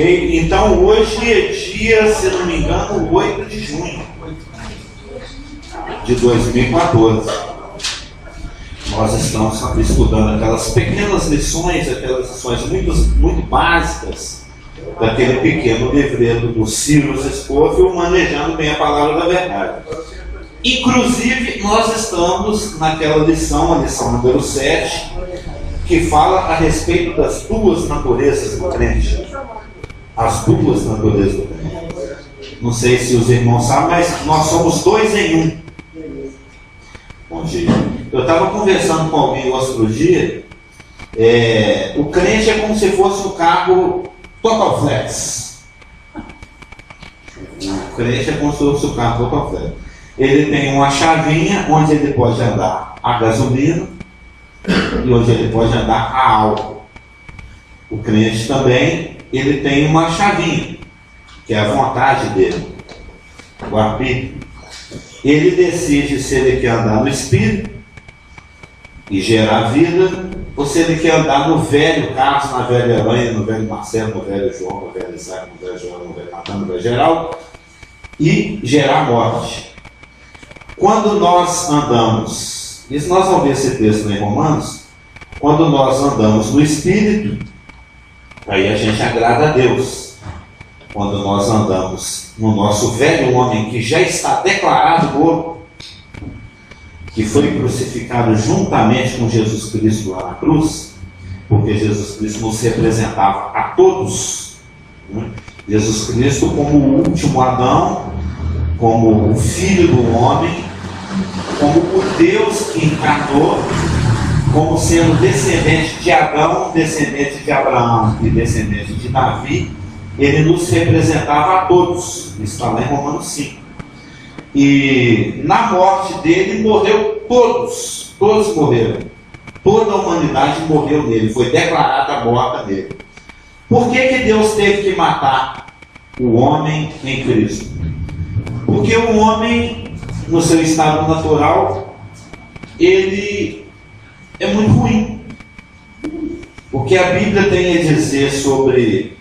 Então hoje é dia, se não me engano, 8 de junho de 2014. Nós estamos estudando aquelas pequenas lições, aquelas lições muito básicas daquele pequeno livreto do Cyrus Scofield, manejando bem a palavra da verdade. Inclusive, nós estamos naquela lição, a lição número 7, que fala a respeito das duas naturezas do crente. As duas naturezas do crente. Não sei se os irmãos sabem, mas nós somos dois em um. Bom dia. Eu estava conversando com alguém outro dia. O crente é como se fosse um carro Total Flex. O crente é como se fosse um carro Total Flex. Ele tem uma chavinha onde ele pode andar a gasolina e onde ele pode andar a álcool. O crente também, ele tem uma chavinha, que é a vontade dele, o arbítrio. Ele decide se ele quer andar no Espírito e gerar vida, ou se ele quer andar no velho Carlos, na velha Aranha, no velho Marcelo, no velho João, no velho Isaac, no velho João, no velho Natan, no velho Geraldo, e gerar morte. Quando nós andamos, isso nós vamos ver esse texto em Romanos, quando nós andamos no Espírito, aí a gente agrada a Deus. Quando nós andamos no nosso velho homem, que já está declarado morto, que foi crucificado juntamente com Jesus Cristo lá na cruz, porque Jesus Cristo nos representava a todos, né? Jesus Cristo como o último Adão, como o Filho do homem, como o Deus que encarnou, como sendo descendente de Adão, descendente de Abraão e descendente de Davi, ele nos representava a todos. Isso está lá em Romanos 5. E na morte dele morreu todos morreram. Toda a humanidade morreu nele, foi declarada morta nele. Por que Deus teve que matar o homem em Cristo? Porque o homem, no seu estado natural, ele é muito ruim. O que a Bíblia tem a dizer sobre...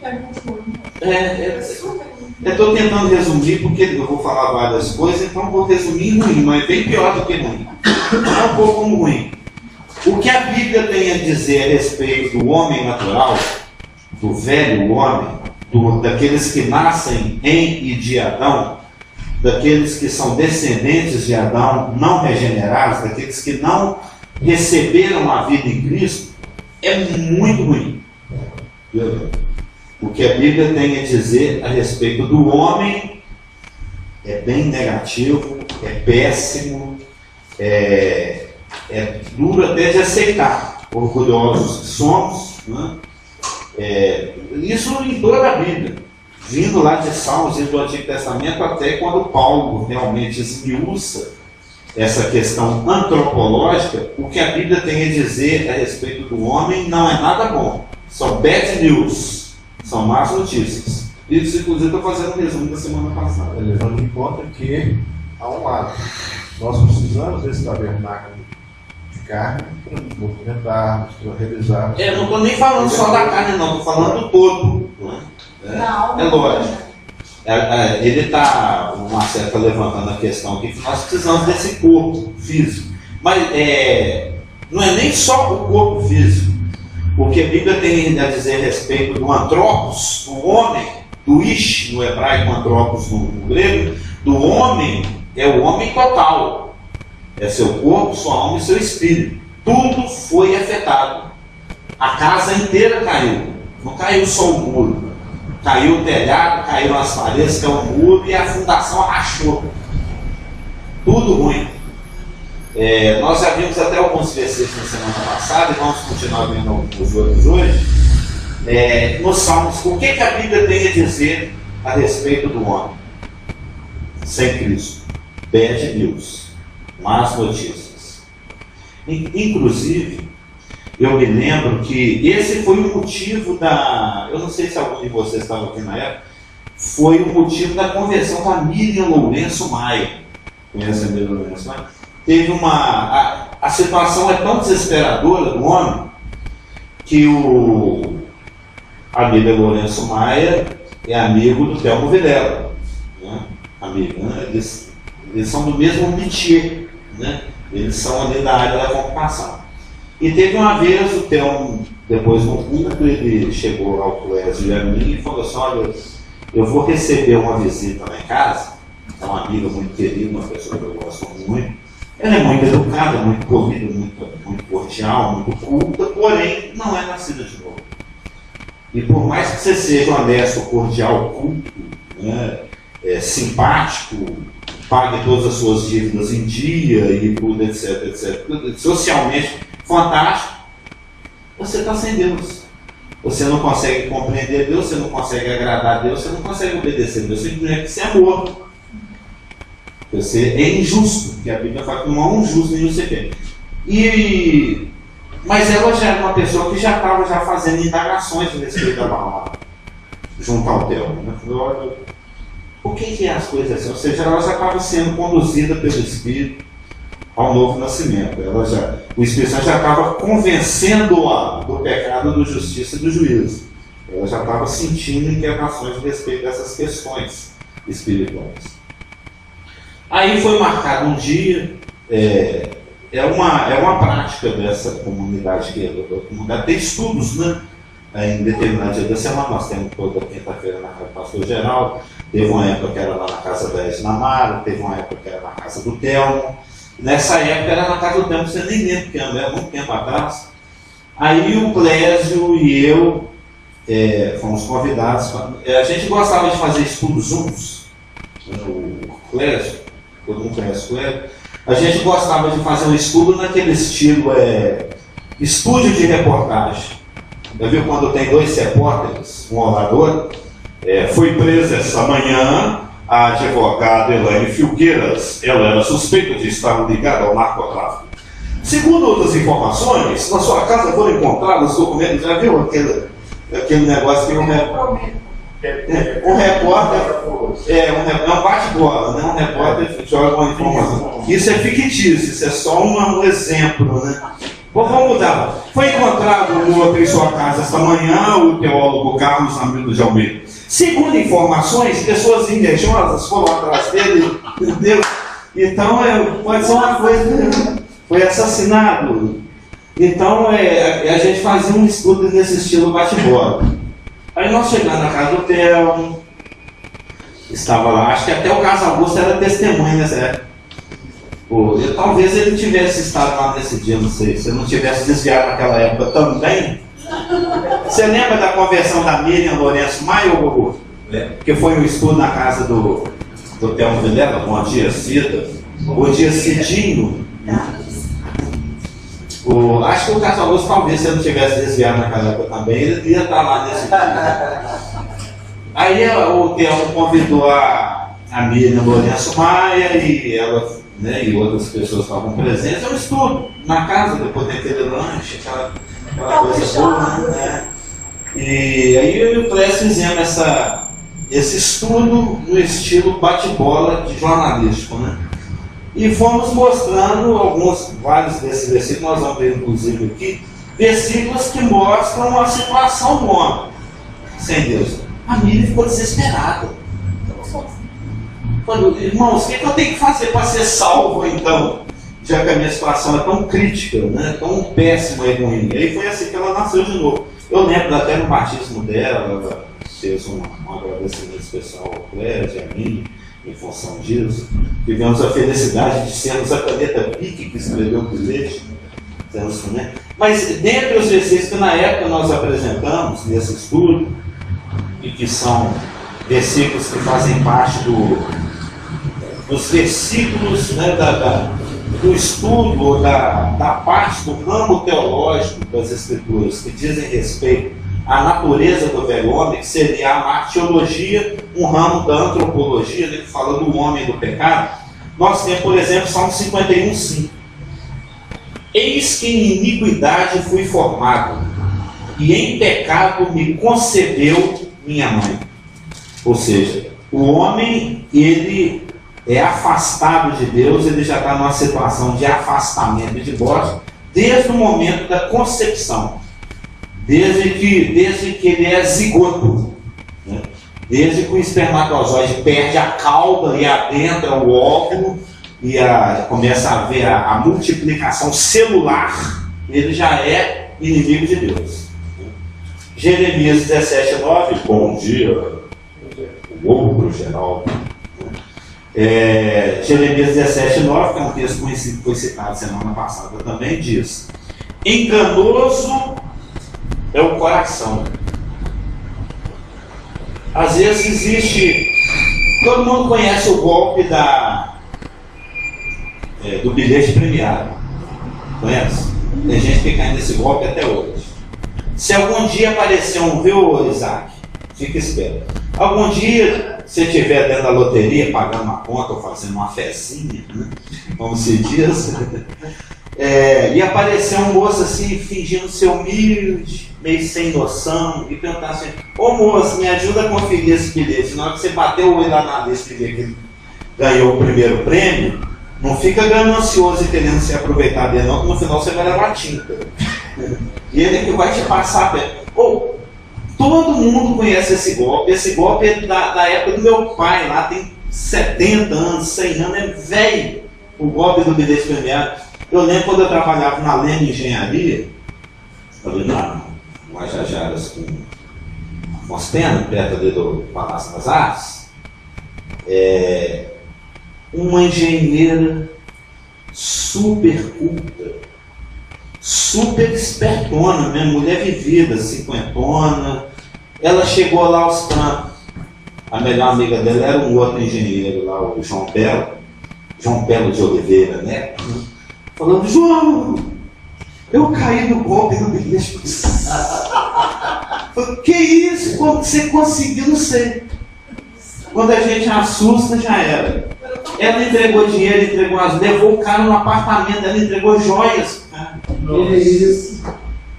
Eu estou tentando resumir, porque eu vou falar várias coisas, então vou resumir em ruim, mas é bem pior do que ruim. É um pouco como ruim. O que a Bíblia tem a dizer a respeito do homem natural, do velho homem, daqueles que nascem em e de Adão, daqueles que são descendentes de Adão, não regenerados, daqueles que não receberam a vida em Cristo, é muito ruim. O que a Bíblia tem a dizer a respeito do homem é bem negativo, é péssimo, é duro até de aceitar, orgulhosos que somos, né? Isso em toda a Bíblia, vindo lá de Salmos e do Antigo Testamento, até quando Paulo realmente esmiuça essa questão antropológica, o que a Bíblia tem a dizer a respeito do homem não é nada bom. São bad news, são más notícias. Isso, inclusive, estou fazendo um resumo da semana passada. Levando em conta que, há um lado, nós precisamos desse tabernáculo de carne para nos movimentarmos, para realizarmos. Não estou nem falando só da carne, não, estou falando do todo. É lógico. Ele está, o Marcelo está levantando a questão aqui, que nós precisamos desse corpo físico. Mas não é nem só o corpo físico. O que a Bíblia tem a dizer a respeito do antropos, do homem, do ish no hebraico, antropos no grego, do homem, é o homem total. É seu corpo, sua alma e seu espírito. Tudo foi afetado. A casa inteira caiu. Não caiu só o muro. Caiu o telhado, caíram as paredes, caiu o muro e a fundação rachou. Tudo ruim. Nós já vimos até alguns versículos na semana passada e vamos continuar vendo os outros hoje. Nos Salmos, o que a Bíblia tem a dizer a respeito do homem sem Cristo? Bad news, más notícias. Inclusive, eu me lembro que esse foi o motivo eu não sei se algum de vocês estava aqui na época, foi o motivo da conversão da Miriam Lourenço Maia. Conhece a Miriam Lourenço Maia? Teve a situação é tão desesperadora do homem que Abílio Lourenço Maia é amigo do Telmo Vilela, né? Amigo, né? Eles são do mesmo métier, né? Eles são ali da área da computação. E teve uma vez o Telmo, depois no culto, ele chegou ao Clésio e a mim e falou assim: olha, eu vou receber uma visita lá em casa, é uma amiga muito querida, uma pessoa que eu gosto muito. Ela é muito educada, muito corrida, muito cordial, muito culta, porém não é nascida de novo. E por mais que você seja honesto, cordial, culto, né, simpático, pague todas as suas dívidas em dia e tudo, etc, etc, socialmente fantástico, você está sem Deus. Você não consegue compreender Deus, você não consegue agradar a Deus, você não consegue obedecer a Deus, simplesmente você é morto. Você é injusto, porque a Bíblia fala que não há um justo nem um sequer. Mas ela já era uma pessoa que já estava fazendo indagações a respeito da palavra, junto ao Telmo. Né? Olha, por que é as coisas assim? Ou seja, ela já estava sendo conduzida pelo Espírito ao novo nascimento. O Espírito Santo já estava convencendo-a do pecado, da justiça e do juízo. Ela já estava sentindo inquietações a respeito dessas questões espirituais. Aí foi marcado um dia, é uma prática dessa comunidade, tem estudos, né? Em determinado dia da semana, nós temos toda quinta-feira na casa do pastor Geraldo, teve uma época que era lá na casa da Edna Mara, teve uma época que era na casa do Telmo, nessa época era na casa do Telmo, você nem lembra, porque era muito tempo atrás. Aí o Clésio e eu fomos convidados, a gente gostava de fazer estudos juntos, o Clésio, todo mundo conhece o Clésio, a gente gostava de fazer um estudo naquele estilo estúdio de reportagem. Já viu quando tem dois repórteres, um orador? Foi presa essa manhã a advogada Elaine Filgueiras. Ela era suspeita de estar ligada ao narcotráfico. Segundo outras informações, na sua casa foram encontrados documentos. Já viu aquele negócio que um repórter é um bate-bola, né? Um repórter joga uma informação. Isso é fictício, isso é só um exemplo, né? Bom, vamos mudar. Foi encontrado em sua casa esta manhã o teólogo Carlos Ramiro de Almeida. Segundo informações, pessoas invejosas foram atrás dele, entendeu? Então, pode ser uma coisa, foi assassinado. Então, a gente fazia um estudo nesse estilo bate-bola. Aí nós chegamos na casa do Telmo, estava lá, acho que até o Carlos Augusto era testemunha nessa época. Talvez ele tivesse estado lá nesse dia, não sei, se ele não tivesse desviado naquela época também. Você lembra da conversão da Miriam Lourenço Maia ou Gugu? Que foi um estudo na casa do Telmo Vilela, bom dia, Cida, o dia cedinho. Acho que o Carlos Augusto, talvez, se ele não tivesse desviado naquela época também, ele ia estar lá nesse dia. Aí o Telmo convidou a Miriam Lourenço Maia e ela, né, e outras pessoas estavam presentes. Eu estudo na casa, depois daquele lanche, aquela coisa boa, né? E aí eu e o Clésio fizemos esse estudo no estilo bate-bola de jornalístico, né? E fomos mostrando vários desses versículos, nós vamos ver inclusive aqui, versículos que mostram a situação do homem sem Deus. A Miriam ficou desesperada. Falou, irmãos, o que eu tenho que fazer para ser salvo então? Já que a minha situação é tão crítica, né? Tão péssima e ruim. E aí foi assim que ela nasceu de novo. Eu lembro até no batismo dela, ela fez um agradecimento especial ao Clésio, a mim, em função disso. Tivemos a felicidade de sermos a caneta Bic que escreveu o bilhete. Né? Mas dentre os versículos que na época nós apresentamos nesse estudo, e que são versículos que fazem parte dos versículos, né, do estudo ou da parte do ramo teológico das Escrituras que dizem respeito à natureza do velho homem, que seria a martiologia, um ramo da antropologia, né, que fala do homem e do pecado. Nós temos, por exemplo, Salmo 51:5. Eis que em iniquidade fui formado, e em pecado me concebeu minha mãe. Ou seja, o homem, ele é afastado de Deus, ele já está numa situação de afastamento e de divórcio desde o momento da concepção. desde que ele é zigoto, né? Desde que o espermatozoide perde a cauda e adentra o óvulo e começa a haver a multiplicação celular, ele já é inimigo de Deus. Jeremias 17:9, bom dia, o ovo pro geral. Jeremias 17:9, que é um texto conhecido, foi citado semana passada também, diz: enganoso é o coração. Às vezes existe, todo mundo conhece o golpe do bilhete premiado, conhece? Tem gente que cai nesse golpe até hoje. Se algum dia aparecer viu, Isaac, fica esperto. Algum dia, se estiver dentro da loteria, pagando uma conta ou fazendo uma fezinha, né, como se diz, e aparecer um moço assim, fingindo ser humilde, meio sem noção, e perguntar assim: ô moço, me ajuda a conferir esse bilhete. Na hora que você bateu o olho lá na lista e vê que ele ganhou o primeiro prêmio, não fica ganancioso e querendo se aproveitar dele, não, que no final você vai levar tinta. E ele é que vai te passar perto. Todo mundo conhece esse golpe. Esse golpe é da época do meu pai, lá tem 70 anos, 100 anos, é velho. O golpe do bilhete premiado. Eu lembro quando eu trabalhava na Leme Engenharia, ali na Guajajaras com Afonso Pena, perto ali do Palácio das Artes, uma engenheira super culta, super espertona, minha mulher vivida, cinquentona. Ela chegou lá aos trancos. A melhor amiga dela era um outro engenheiro lá, o João Belo de Oliveira, né? Falando: João, eu caí no golpe do bilhete. Falei: que isso? Como você conseguiu? Não sei. Quando a gente assusta, já era. Ela entregou dinheiro, levou o cara no apartamento, ela entregou joias. Que isso?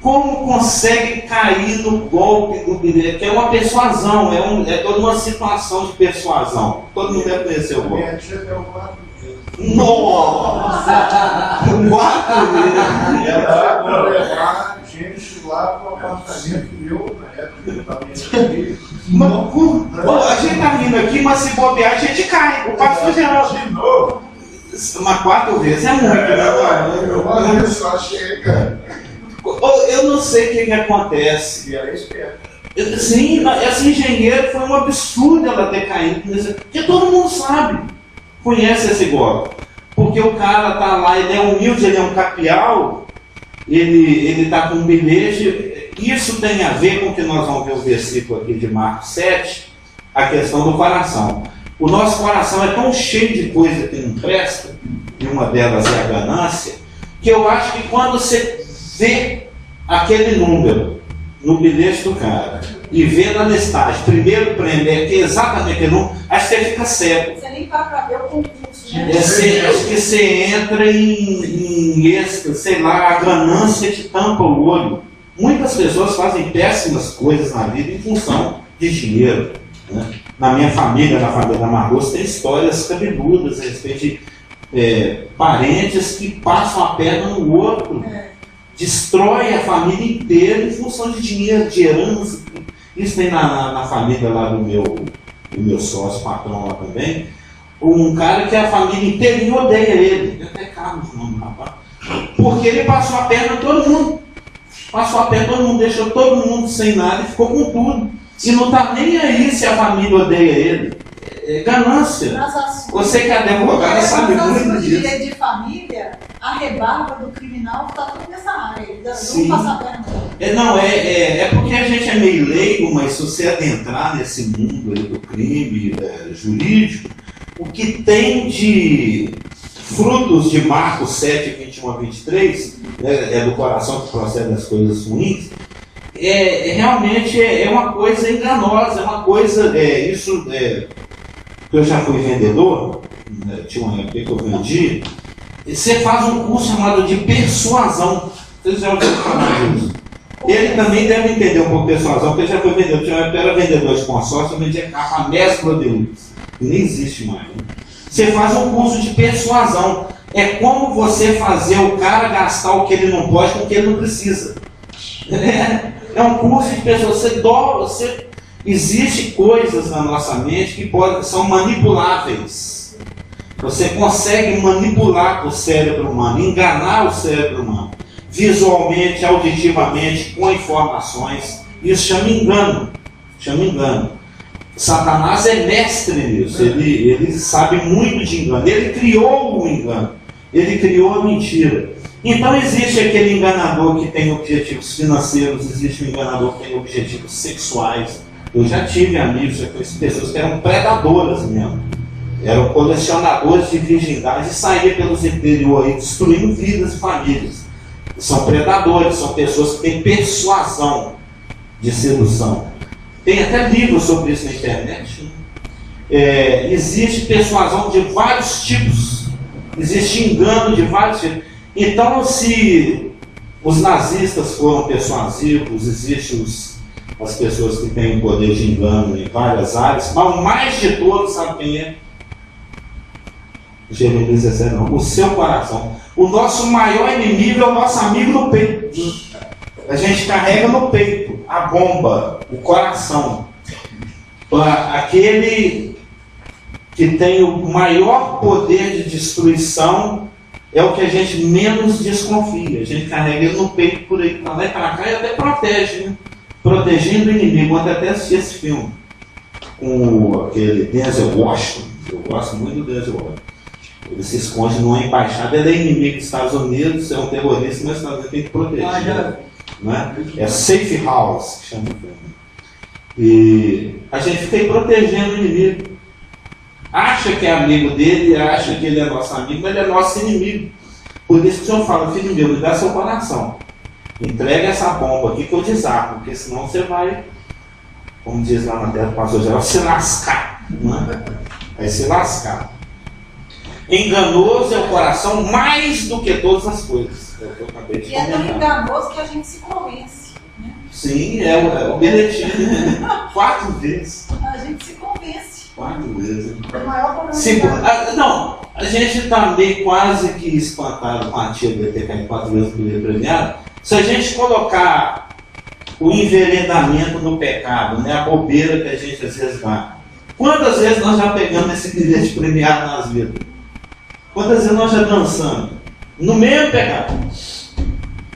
Como consegue cair no golpe do bilhete? Que é uma persuasão, é toda uma situação de persuasão. Todo mundo deve conhecer o golpe. Minha tia deu 4 vezes. Nossa! 4 vezes! Ela vai levar gente lá para o apartamento meu, na época da minha filha. A gente tá rindo aqui, mas se bobear, a gente cai. O pastor geral. De novo. Mas 4 vezes é muito, né? Eu só chega. Eu não sei o que acontece. E ela é esperta. Sim, essa engenheira foi um absurdo ela ter caído nesse. Porque todo mundo sabe, conhece esse golpe. Porque o cara tá lá, ele é humilde, ele é um capial, ele tá com um bilhete. Isso tem a ver com o que nós vamos ver o versículo aqui de Marcos 7, a questão do coração. O nosso coração é tão cheio de coisa que não presta, e uma delas é a ganância, que eu acho que quando você vê aquele número no bilhete do cara e vê na listagem, primeiro prêmio é exatamente aquele número, acho que você fica cego. Você nem vai para ver o concurso, né? Acho que você entra em êxtase, sei lá, a ganância te tampa o olho. Muitas pessoas fazem péssimas coisas na vida em função de dinheiro, né? Na minha família, na família da Margot, tem histórias cabeludas a respeito de parentes que passam a perna no outro, destrói a família inteira em função de dinheiro, de herança. Isso tem na família lá do meu sócio, patrão lá também. Um cara que a família inteira odeia ele. Tem até Carlos o nome, rapaz. Porque ele passou a perna todo mundo. Passou a perna todo mundo, deixou todo mundo sem nada e ficou com tudo. E não está nem aí se a família odeia ele. É ganância. Você que é advogado sabe muito disso. Direito de família, a rebarba do criminal está tudo nessa área. Sim. Não passa a perna. É porque a gente é meio leigo, mas se você adentrar nesse mundo aí do crime jurídico, o que tem de frutos de Marcos 7, 21 a 23, é do coração que procede as coisas ruins, realmente é uma coisa enganosa, é uma coisa, eu já fui vendedor, tinha uma época que eu vendi, você faz um curso chamado de persuasão. Vocês já ouviram falar disso? Ele também deve entender um pouco de persuasão, porque ele já foi vendedor, tinha uma época que era vendedor de consórcio, eu vendia capa mescla de luz. Nem existe mais. Né? Você faz um curso de persuasão. É como você fazer o cara gastar o que ele não pode com o que ele não precisa. É um curso de pessoas. Existem coisas na nossa mente que são manipuláveis. Você consegue manipular o cérebro humano, enganar o cérebro humano, visualmente, auditivamente, com informações. Isso chama engano. Chama engano. Satanás é mestre nisso. Ele sabe muito de engano. Ele criou o engano. Ele criou a mentira. Então existe aquele enganador que tem objetivos financeiros, existe um enganador que tem objetivos sexuais. Eu já tive amigos, já conheci pessoas que eram predadoras mesmo. Eram colecionadores de virgindade e saíam pelos interiores aí destruindo vidas e famílias. São predadores, são pessoas que têm persuasão de sedução. Tem até livros sobre isso na internet. Existe persuasão de vários tipos. Existe engano de vários tipos. Então, se os nazistas foram persuasivos, existem as pessoas que têm o poder de engano em várias áreas, mas o mais de todos, sabe quem é? Jeremias 17, não. O seu coração. O nosso maior inimigo é o nosso amigo no peito. A gente carrega no peito a bomba, o coração. Aquele que tem o maior poder de destruição é o que a gente menos desconfia. A gente carrega ele no peito por aí, para lá e para cá, e até protege, né? Protegendo o inimigo. Ontem até assisti esse filme com aquele Denzel Washington. Eu gosto muito do Denzel Washington. Ele se esconde numa embaixada, ele é inimigo dos Estados Unidos, é um terrorista, mas os Estados Unidos tem que proteger. Né? É Safe House, que chama o filme. E a gente fica aí protegendo o inimigo. Acha que é amigo dele, acha que ele é nosso amigo, mas ele é nosso inimigo. Por isso que o Senhor fala, filho meu, me dá seu coração. Entrega essa bomba aqui que eu desarmo, porque senão você vai, como diz lá na terra do pastor geral, se lascar. Né? Vai se lascar. Enganoso é o coração mais do que todas as coisas. É o que eu acabei de E é tão comentar. enganoso que a gente se convence. Né? Sim, é o bilhetinho. 4 vezes. A gente se convence. 4 vezes. O maior problema Não, a gente está meio quase que espantado com a tia de ter caído 4 vezes no bilhete premiado. Se a gente colocar o enveredamento no pecado, né, a bobeira que a gente às vezes vai. Quantas vezes nós já pegamos esse bilhete premiado nas vidas? Quantas vezes nós já dançamos? No mesmo pecado.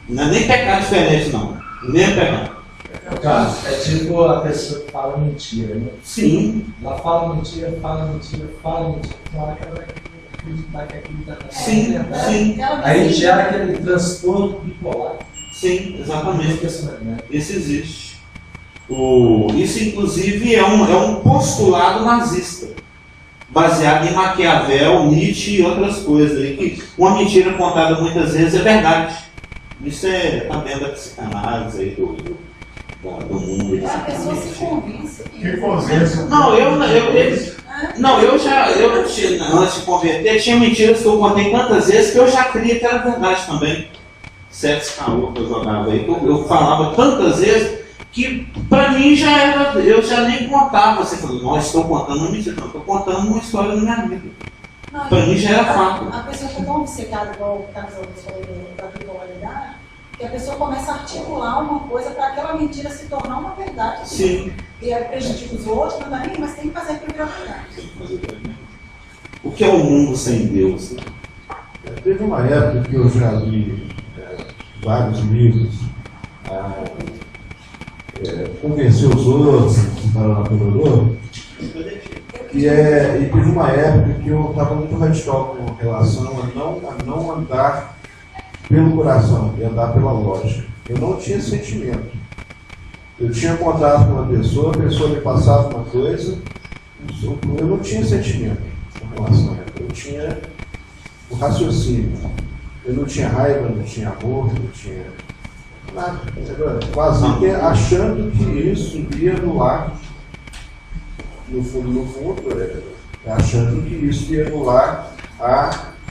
Não é nem pecado diferente, não. No mesmo pecado. Cara, é tipo a pessoa que fala mentira, né? Sim. Ela fala mentira, fala mentira, fala mentira. Na hora que ela vai acreditar que aquilo está Sim, sim. aí gera aquele transtorno bipolar. Sim, exatamente. Né? Isso existe. Isso, inclusive, é um postulado nazista, baseado em Maquiavel, Nietzsche e outras coisas. Aí, que uma mentira contada muitas vezes é verdade. Isso está dentro da psicanálise aí do mundo. A pessoa se convence. Que convence. Antes de converter, tinha mentiras que eu contei tantas vezes que eu já cria que era verdade também. Sete caô que eu jogava aí, eu falava tantas vezes que para mim já era, eu já nem contava. Você falou, não, estou contando uma mentira, não, estou contando uma história da minha vida. Para mim já era fato. A pessoa fica tão obcecada, igual o Carlos Augusto falou da bipolaridade, que a pessoa começa a articular uma coisa para aquela mentira se tornar uma verdade. Sim. E aí prejudica os outros, mas tem que fazer aquilo virar verdade. O que é o mundo sem Deus? Né? Teve uma época que eu já li vários livros, convencer os outros para o apoiador, e teve uma época que eu estava muito radical com relação a não andar pelo coração e andar pela lógica. Eu não tinha sentimento. Eu tinha contato com uma pessoa, a pessoa me passava uma coisa, eu não tinha sentimento com relação a ela. Eu tinha o raciocínio. Eu não tinha raiva, não tinha amor, não tinha nada. Vazio, achando que isso ia anular, no fundo, achando que isso ia anular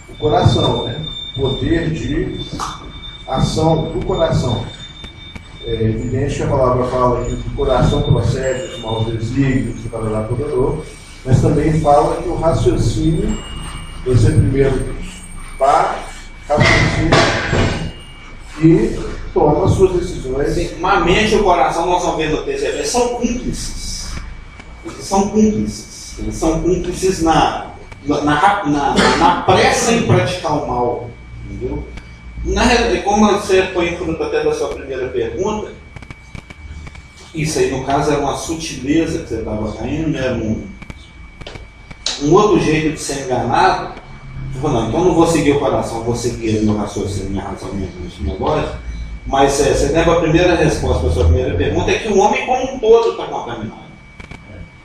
o coração, né? O poder de ação do coração. É evidente que a palavra fala que o coração procede os maus desígnios, mas também fala que o raciocínio, você primeiro para raciocínio e toma as suas decisões. Uma mente e o coração, nós vamos ver no texto, são cúmplices. Eles são cúmplices. Eles são cúmplices na pressa em praticar o mal. Entendeu? Como você foi fruto até da sua primeira pergunta, isso aí no caso era uma sutileza que você estava caindo, né? Era um outro jeito de ser enganado. Não, então não vou seguir o coração, vou seguir o meu raciocínio, minha razão, minha lógica. Mas você leva a primeira resposta para a sua primeira pergunta, é que o homem como um todo está contaminado.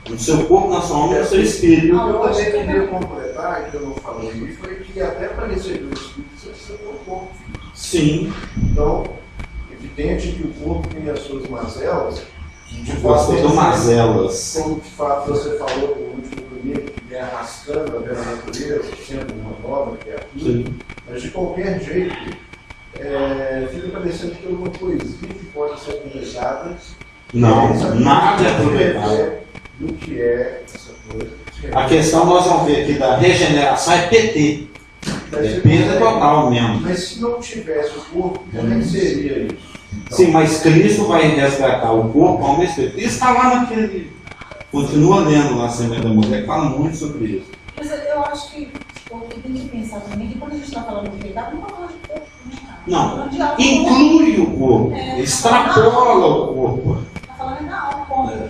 No seu corpo, na sua alma e no seu espírito. O que eu também queria completar, que eu não falei ali, foi que até para receber o espírito, você precisa ter um corpo físico. Sim. Então, evidente que o corpo tem as suas mazelas. Gostei de mazelas. Como de fato você falou no último domingo, que vem arrastando a velha natureza, sendo uma nova criatura. Mas de qualquer jeito, fica parecendo que alguma coisinha que pode ser aproveitada. Não, nada é aproveitável. Do que é essa coisa. A questão nós vamos ver aqui da regeneração é PT. É perda total mesmo. Mas se não tivesse o corpo, como é que seria isso? Então, sim, mas Cristo vai resgatar o corpo ao mesmo tempo. Isso está lá naquele. Continua lendo lá a Semente da Mulher, que fala muito sobre isso. Mas eu acho que o que tem que pensar também é que quando a gente está falando de pecado, não está falando de corpo, né? Não, inclui o corpo, extrapola o corpo. Está falando da alma.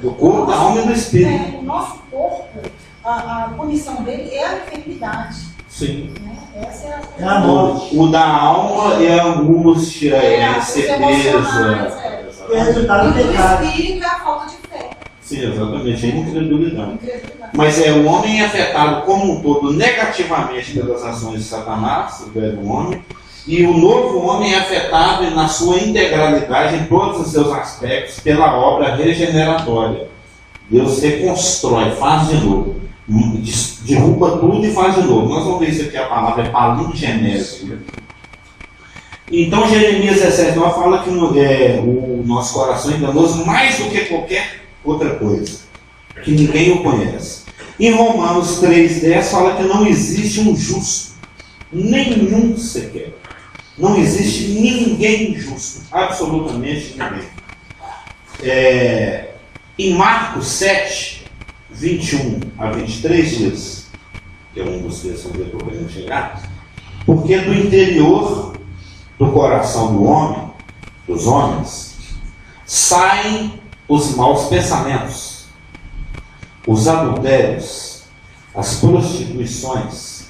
Do corpo, da alma e do espírito. O nosso corpo, a punição dele é a enfermidade. Sim. Né? Essa é a O da alma é a angústia, é a incerteza. E o resultado do E o pecado. espírito é a falta de fé. Sim, exatamente, é incredulidade. Mas o homem é afetado como um todo negativamente pelas ações de Satanás, o velho homem, e o novo homem é afetado na sua integralidade, em todos os seus aspectos, pela obra regeneratória. Deus reconstrói, faz de novo, derruba tudo e faz de novo. Nós vamos ver isso aqui, a palavra é palingenese. Então Jeremias 17:9 fala que o nosso coração é enganoso mais do que qualquer outra coisa, que ninguém o conhece. Em Romanos 3:10 fala que não existe um justo, nenhum sequer. Não existe ninguém justo, absolutamente ninguém. Em Marcos 7:21-23 diz, que é um dos textos que eu estou querendo chegar, porque do interior do coração do homem, dos homens, saem os maus pensamentos, os adultérios, as prostituições,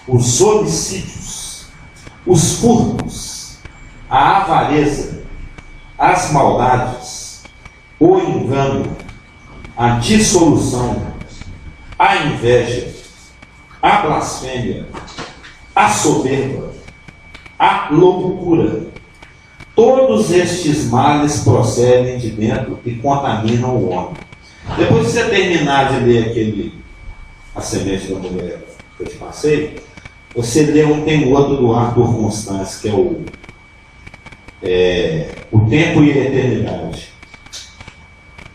os homicídios, os furtos, a avareza, as maldades, o engano, a dissolução, a inveja, a blasfêmia, a soberba, a loucura. Todos estes males procedem de dentro e contaminam o homem. Depois que você terminar de ler A Semente da Mulher que eu te passei, você lê tem um outro do Arthur Constance, que é o Tempo e a Eternidade.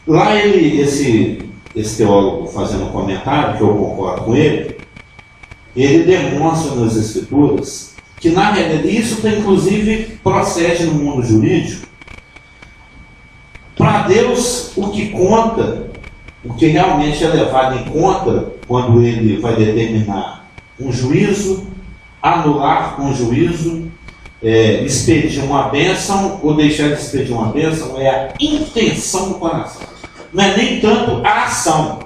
Lá esse teólogo fazendo um comentário, que eu concordo com ele demonstra nas Escrituras que na realidade isso inclusive procede no mundo jurídico. Para Deus, o que conta, o que realmente é levado em conta quando ele vai determinar um juízo, anular um juízo, expedir uma bênção ou deixar de expedir uma bênção, é a intenção do coração. Não é nem tanto a ação.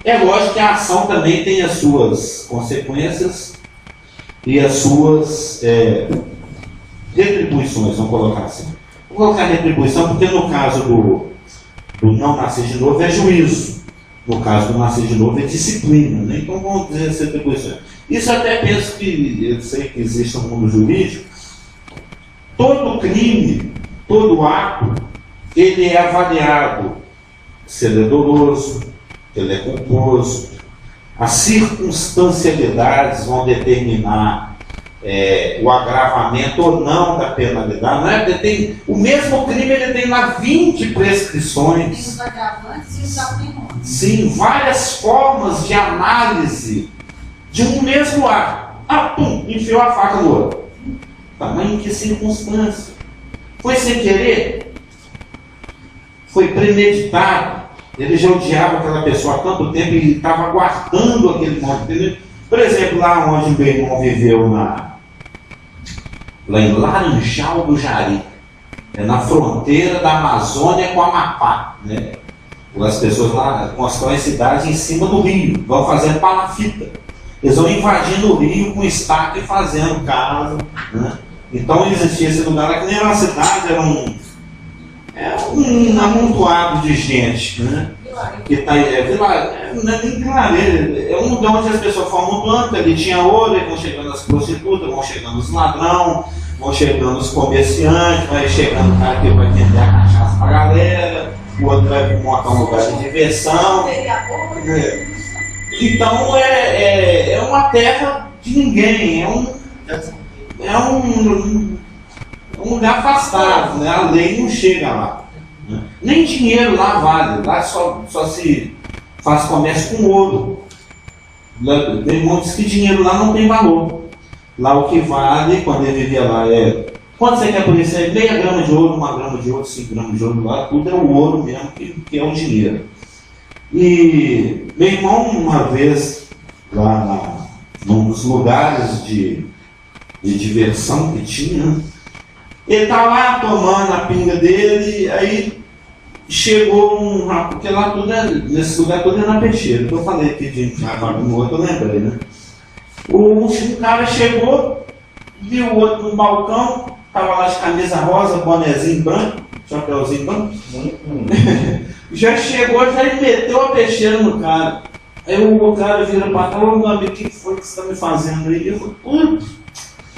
É lógico que a ação também tem as suas consequências e as suas retribuições, vamos colocar assim. Vou colocar retribuição porque no caso do não nascer de novo é juízo. No caso do nascer de novo é disciplina. Né? Então vamos dizer as retribuições. Isso até penso que, eu sei que existe no mundo jurídico, todo crime, todo ato, ele é avaliado se ele é doloso, se ele é culposo. As circunstancialidades vão determinar o agravamento ou não da penalidade. Não é? O mesmo crime ele tem lá 20 prescrições. Tem os agravantes e os atenuantes. Sim, várias formas de análise de um mesmo ato. Pum, enfiou a faca no outro. Tá, mas em que circunstância? Foi sem querer? Foi premeditado? Ele já odiava aquela pessoa há tanto tempo e estava guardando aquele monte. Por exemplo, lá onde meu irmão viveu, lá em Laranjal do Jari, na fronteira da Amazônia com a Amapá, né? As pessoas lá constroem cidades em cima do rio, vão fazendo palafita. Eles vão invadindo o rio com estaca e fazendo casa, né? Então existia esse lugar lá que nem era uma cidade, era um amontoado de gente, né? Que tá, não é nem vilarejo, é um lugar onde as pessoas foram amontoando, ali tinha ouro, aí vão chegando as prostitutas, vão chegando os ladrões, vão chegando os comerciantes, vai chegando o cara que vai vender a cachaça pra galera, o outro vai montar um lugar de diversão. Então é uma terra de ninguém, é um lugar afastado, né? A lei não chega lá. Né? Nem dinheiro lá vale, lá só se faz comércio com ouro. Tem muitos que dinheiro lá não tem valor. Lá o que vale, quando ele vivia lá, quanto você quer por isso? É meia grama de ouro, 1 grama de ouro, 5 gramas de ouro, lá tudo é o ouro mesmo, que é o dinheiro. E meu irmão, uma vez, lá num dos lugares de diversão que tinha, ele está lá tomando a pinga dele, aí chegou um rapaz, porque lá tudo nesse lugar tudo é na peixeira, que eu falei aqui de no outro, eu lembrei, né? Um cara chegou, viu o outro no balcão, estava lá de camisa rosa, bonezinho branco, chapéuzinho branco. Já chegou, já meteu a peixeira no cara. Aí o cara vira para cá, ô meu amigo, o que foi que você está me fazendo aí? Eu falei,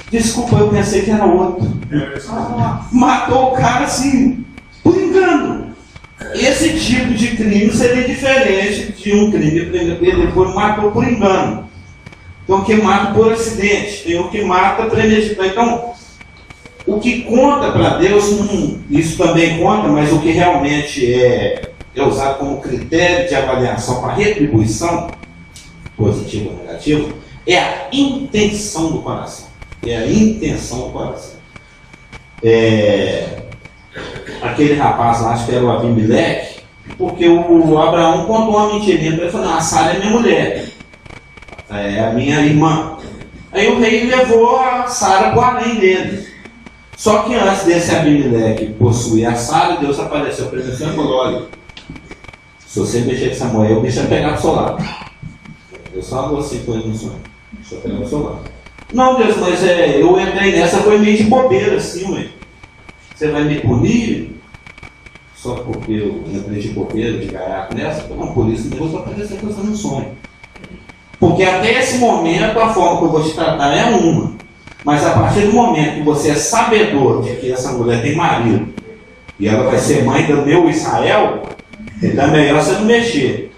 desculpa, eu pensei que era outro. Matou o cara assim, por engano. Esse tipo de crime seria diferente de um crime que ele depois matou por engano. Tem o que mata por acidente, tem o que mata premeditado. Então, o que conta para Deus, isso também conta, mas o que realmente é usado como critério de avaliação para retribuição, positiva ou negativa, é a intenção do coração. É a intenção do coração. Aquele rapaz lá, acho que era o Abimeleque, porque o Abraão contou uma mentirinha para ele, falou, a Sara é minha mulher. É a minha irmã. Aí o rei levou a Sara para o harém dele. Só que antes desse Abimeleque possuir a Sara, Deus apareceu para ele e falou, olha, se você mexer com Samuel, o bicho vai pegar do seu lado. Eu só vou assim com ele no sonho. Deixa eu pegar do seu lado. Não, Deus, mas eu entrei nessa, foi meio de bobeira assim, ué. Você vai me punir só porque eu entrei de bobeira, de gaiaco nessa? Não, por isso Deus vai aparecer com você no sonho. Porque até esse momento a forma que eu vou te tratar é uma. Mas a partir do momento que você é sabedor de que essa mulher tem marido e ela vai ser mãe do meu Israel, então é melhor você não mexer.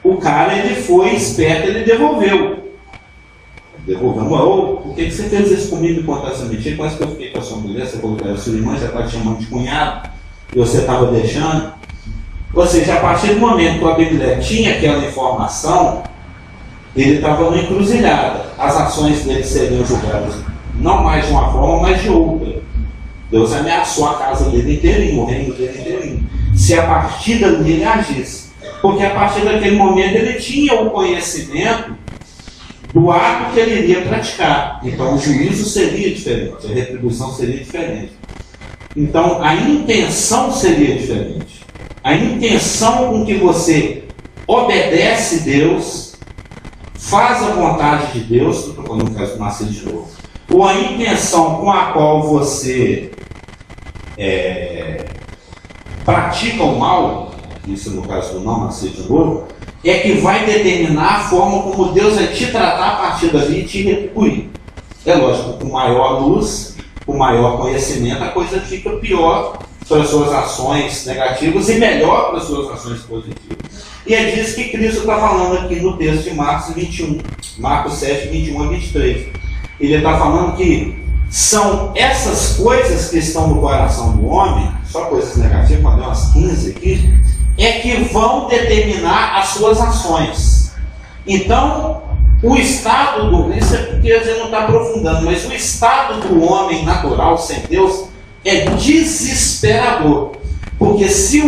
O cara, ele foi esperto, ele devolveu. Por que você fez isso comigo e contar essa mentira? Quase que eu fiquei com a sua mulher, você falou que era sua irmã, já estava te chamando de cunhado, e você estava deixando. Ou seja, a partir do momento que o Abimeleque tinha aquela informação, ele estava numa encruzilhada. As ações dele seriam julgadas não mais de uma forma, mas de outra. Deus ameaçou a casa dele inteirinho, o reino dele inteirinho, se a partir dali ele agisse. Porque a partir daquele momento ele tinha o conhecimento do ato que ele iria praticar. Então o juízo seria diferente, a retribuição seria diferente. Então a intenção seria diferente. A intenção com que você obedece Deus, faz a vontade de Deus, estou falando no caso do nascer de novo, ou a intenção com a qual você pratica o mal, isso no caso do não nascer de novo, é que vai determinar a forma como Deus vai te tratar a partir dali e te retribuir. É lógico, com maior luz, com maior conhecimento, a coisa fica pior para as suas ações negativas e melhor para as suas ações positivas. E é disso que Cristo está falando aqui no texto de Marcos 21, Marcos 7, 21 a 23. Ele está falando que são essas coisas que estão no coração do homem, só coisas negativas, mas tem umas 15 aqui, é que vão determinar as suas ações. Então, o estado do... Isso é porque a gente não está aprofundando, mas o estado do homem natural sem Deus é desesperador. Porque se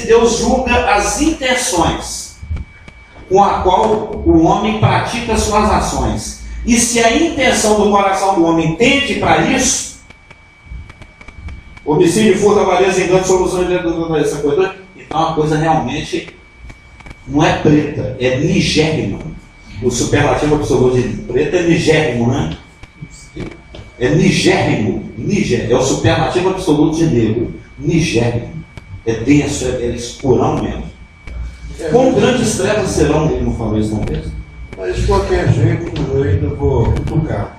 Deus julga as intenções com a qual o homem pratica suas ações, e se a intenção do coração do homem tende para isso, homicídio, furto, avareza, engano, soluções, essa coisa, então a coisa realmente não é preta, é nigérrima. O superlativo absoluto de preta é nigérrimo, né? É nigérrimo, é o superlativo absoluto de negro, nigérrimo. É denso, é escurão mesmo. Quão grandes trevas serão, ele não falou isso não mesmo? Mas de qualquer jeito, eu ainda vou cutucar.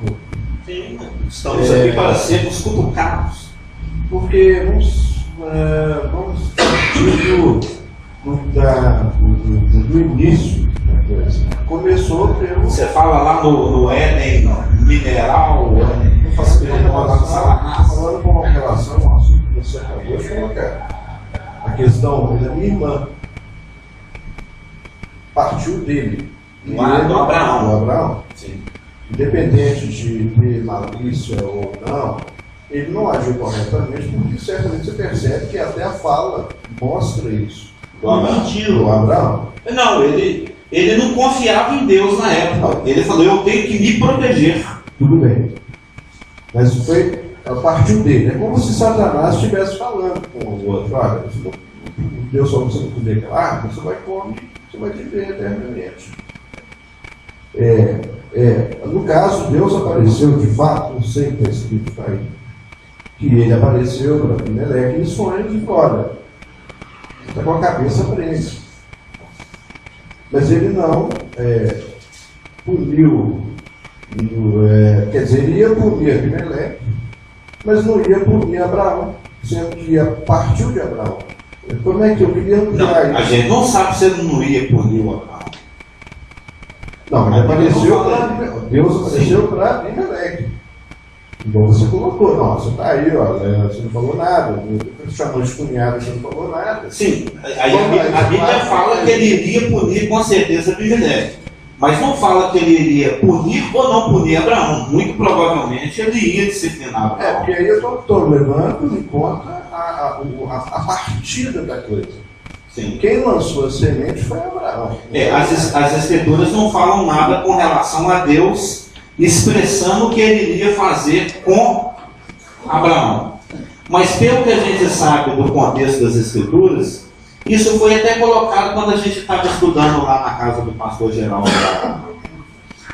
Sim, estamos aqui para sermos cutucados. Porque vamos partir do início da coisa. Começou pelo. Você fala lá no Éden mineral, falando com relação ao assunto que você acabou de colocar. A questão da minha irmã partiu dele. Do Abraão. Sim. Independente de ter malícia ou não, ele não agiu corretamente, porque certamente você percebe que até a fala mostra isso. Do Abraão. Não, ele não confiava em Deus na época. Ele falou, eu tenho que me proteger. Tudo bem. Mas foi a partir dele. É como se Satanás estivesse falando com o outro. Olha, Deus falou que você não comer aquela árvore, você vai comer, você vai viver eternamente. No caso, Deus apareceu de fato, não sei o que está escrito aí, que ele apareceu para Abimeleque em sonhos e falou, olha, você está com a cabeça presa. Mas ele não puniu, quer dizer, ele ia punir Abimeleque, mas não ia punir Abraão, sendo que partiu de Abraão. Como é que eu queria ampliar isso? A gente não sabe se ele não ia punir o Abraão. Não, mas Deus apareceu para Abimeleque. Então você colocou, não, você está aí, ó, você não falou nada, chamou de cunhado, você não falou nada. Sim, aí a Bíblia fala que ele iria punir com certeza Abimeleque, mas não fala que ele iria punir ou não punir Abraão. Muito provavelmente ele ia disciplinar Abraão. Porque aí eu estou levando em conta a partida da coisa. Sim. Quem lançou a semente foi Abraão. As escrituras não falam nada com relação a Deus expressando o que ele iria fazer com Abraão. Mas pelo que a gente sabe do contexto das escrituras, isso foi até colocado quando a gente estava estudando lá na casa do pastor Geraldo,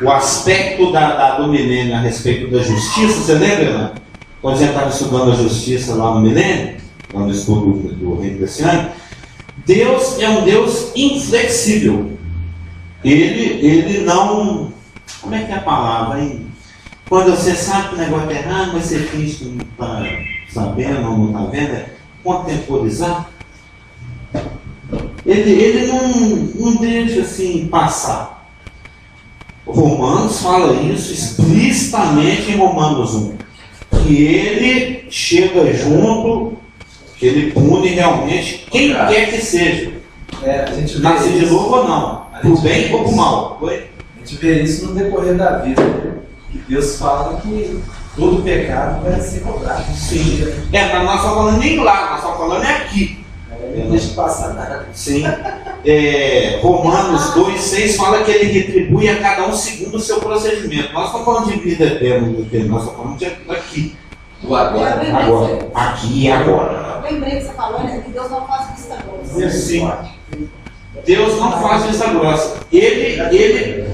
o aspecto do milênio a respeito da justiça. Você lembra, né? Quando a gente estava estudando a justiça lá no milênio, lá no estudo do reino desse ano, Deus é um Deus inflexível. Ele não... Como é que é a palavra, hein? Quando você sabe que o negócio é errado, mas você finge que não está sabendo ou não está vendo, é contemporizar. Ele não deixa assim passar. Romanos fala isso explicitamente em Romanos 1. Que ele chega junto, que ele pune realmente quem quer que seja. Nasce de novo ou não, pro bem ou pro mal. A gente vê isso no decorrer da vida. Deus fala que todo pecado vai ser cobrado. Sim. Nós só falando nem lá, nós só falando aqui. Não deixa passar nada. Sim. Romanos 2,6 fala que ele retribui a cada um segundo o seu procedimento. Nós estamos falando de vida eterna, nós estamos falando de aqui. Do agora. Agora. Aqui e agora. Lembrei que você falou, né? Que Deus não faz vista grossa. Sim. Deus não faz vista grossa. Ele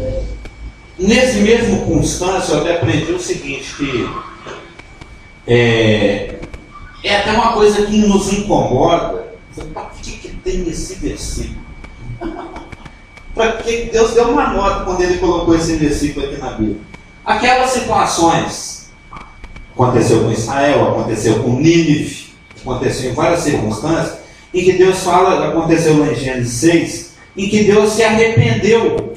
nesse mesmo constância, eu até aprendi o seguinte, que é até uma coisa que nos incomoda. Para que tem esse versículo? Para que Deus deu uma nota quando ele colocou esse versículo aqui na Bíblia? Aquelas situações, aconteceu com Israel, aconteceu com Nínive, aconteceu em várias circunstâncias, em que Deus fala, aconteceu lá em Gênesis 6, em que Deus se arrependeu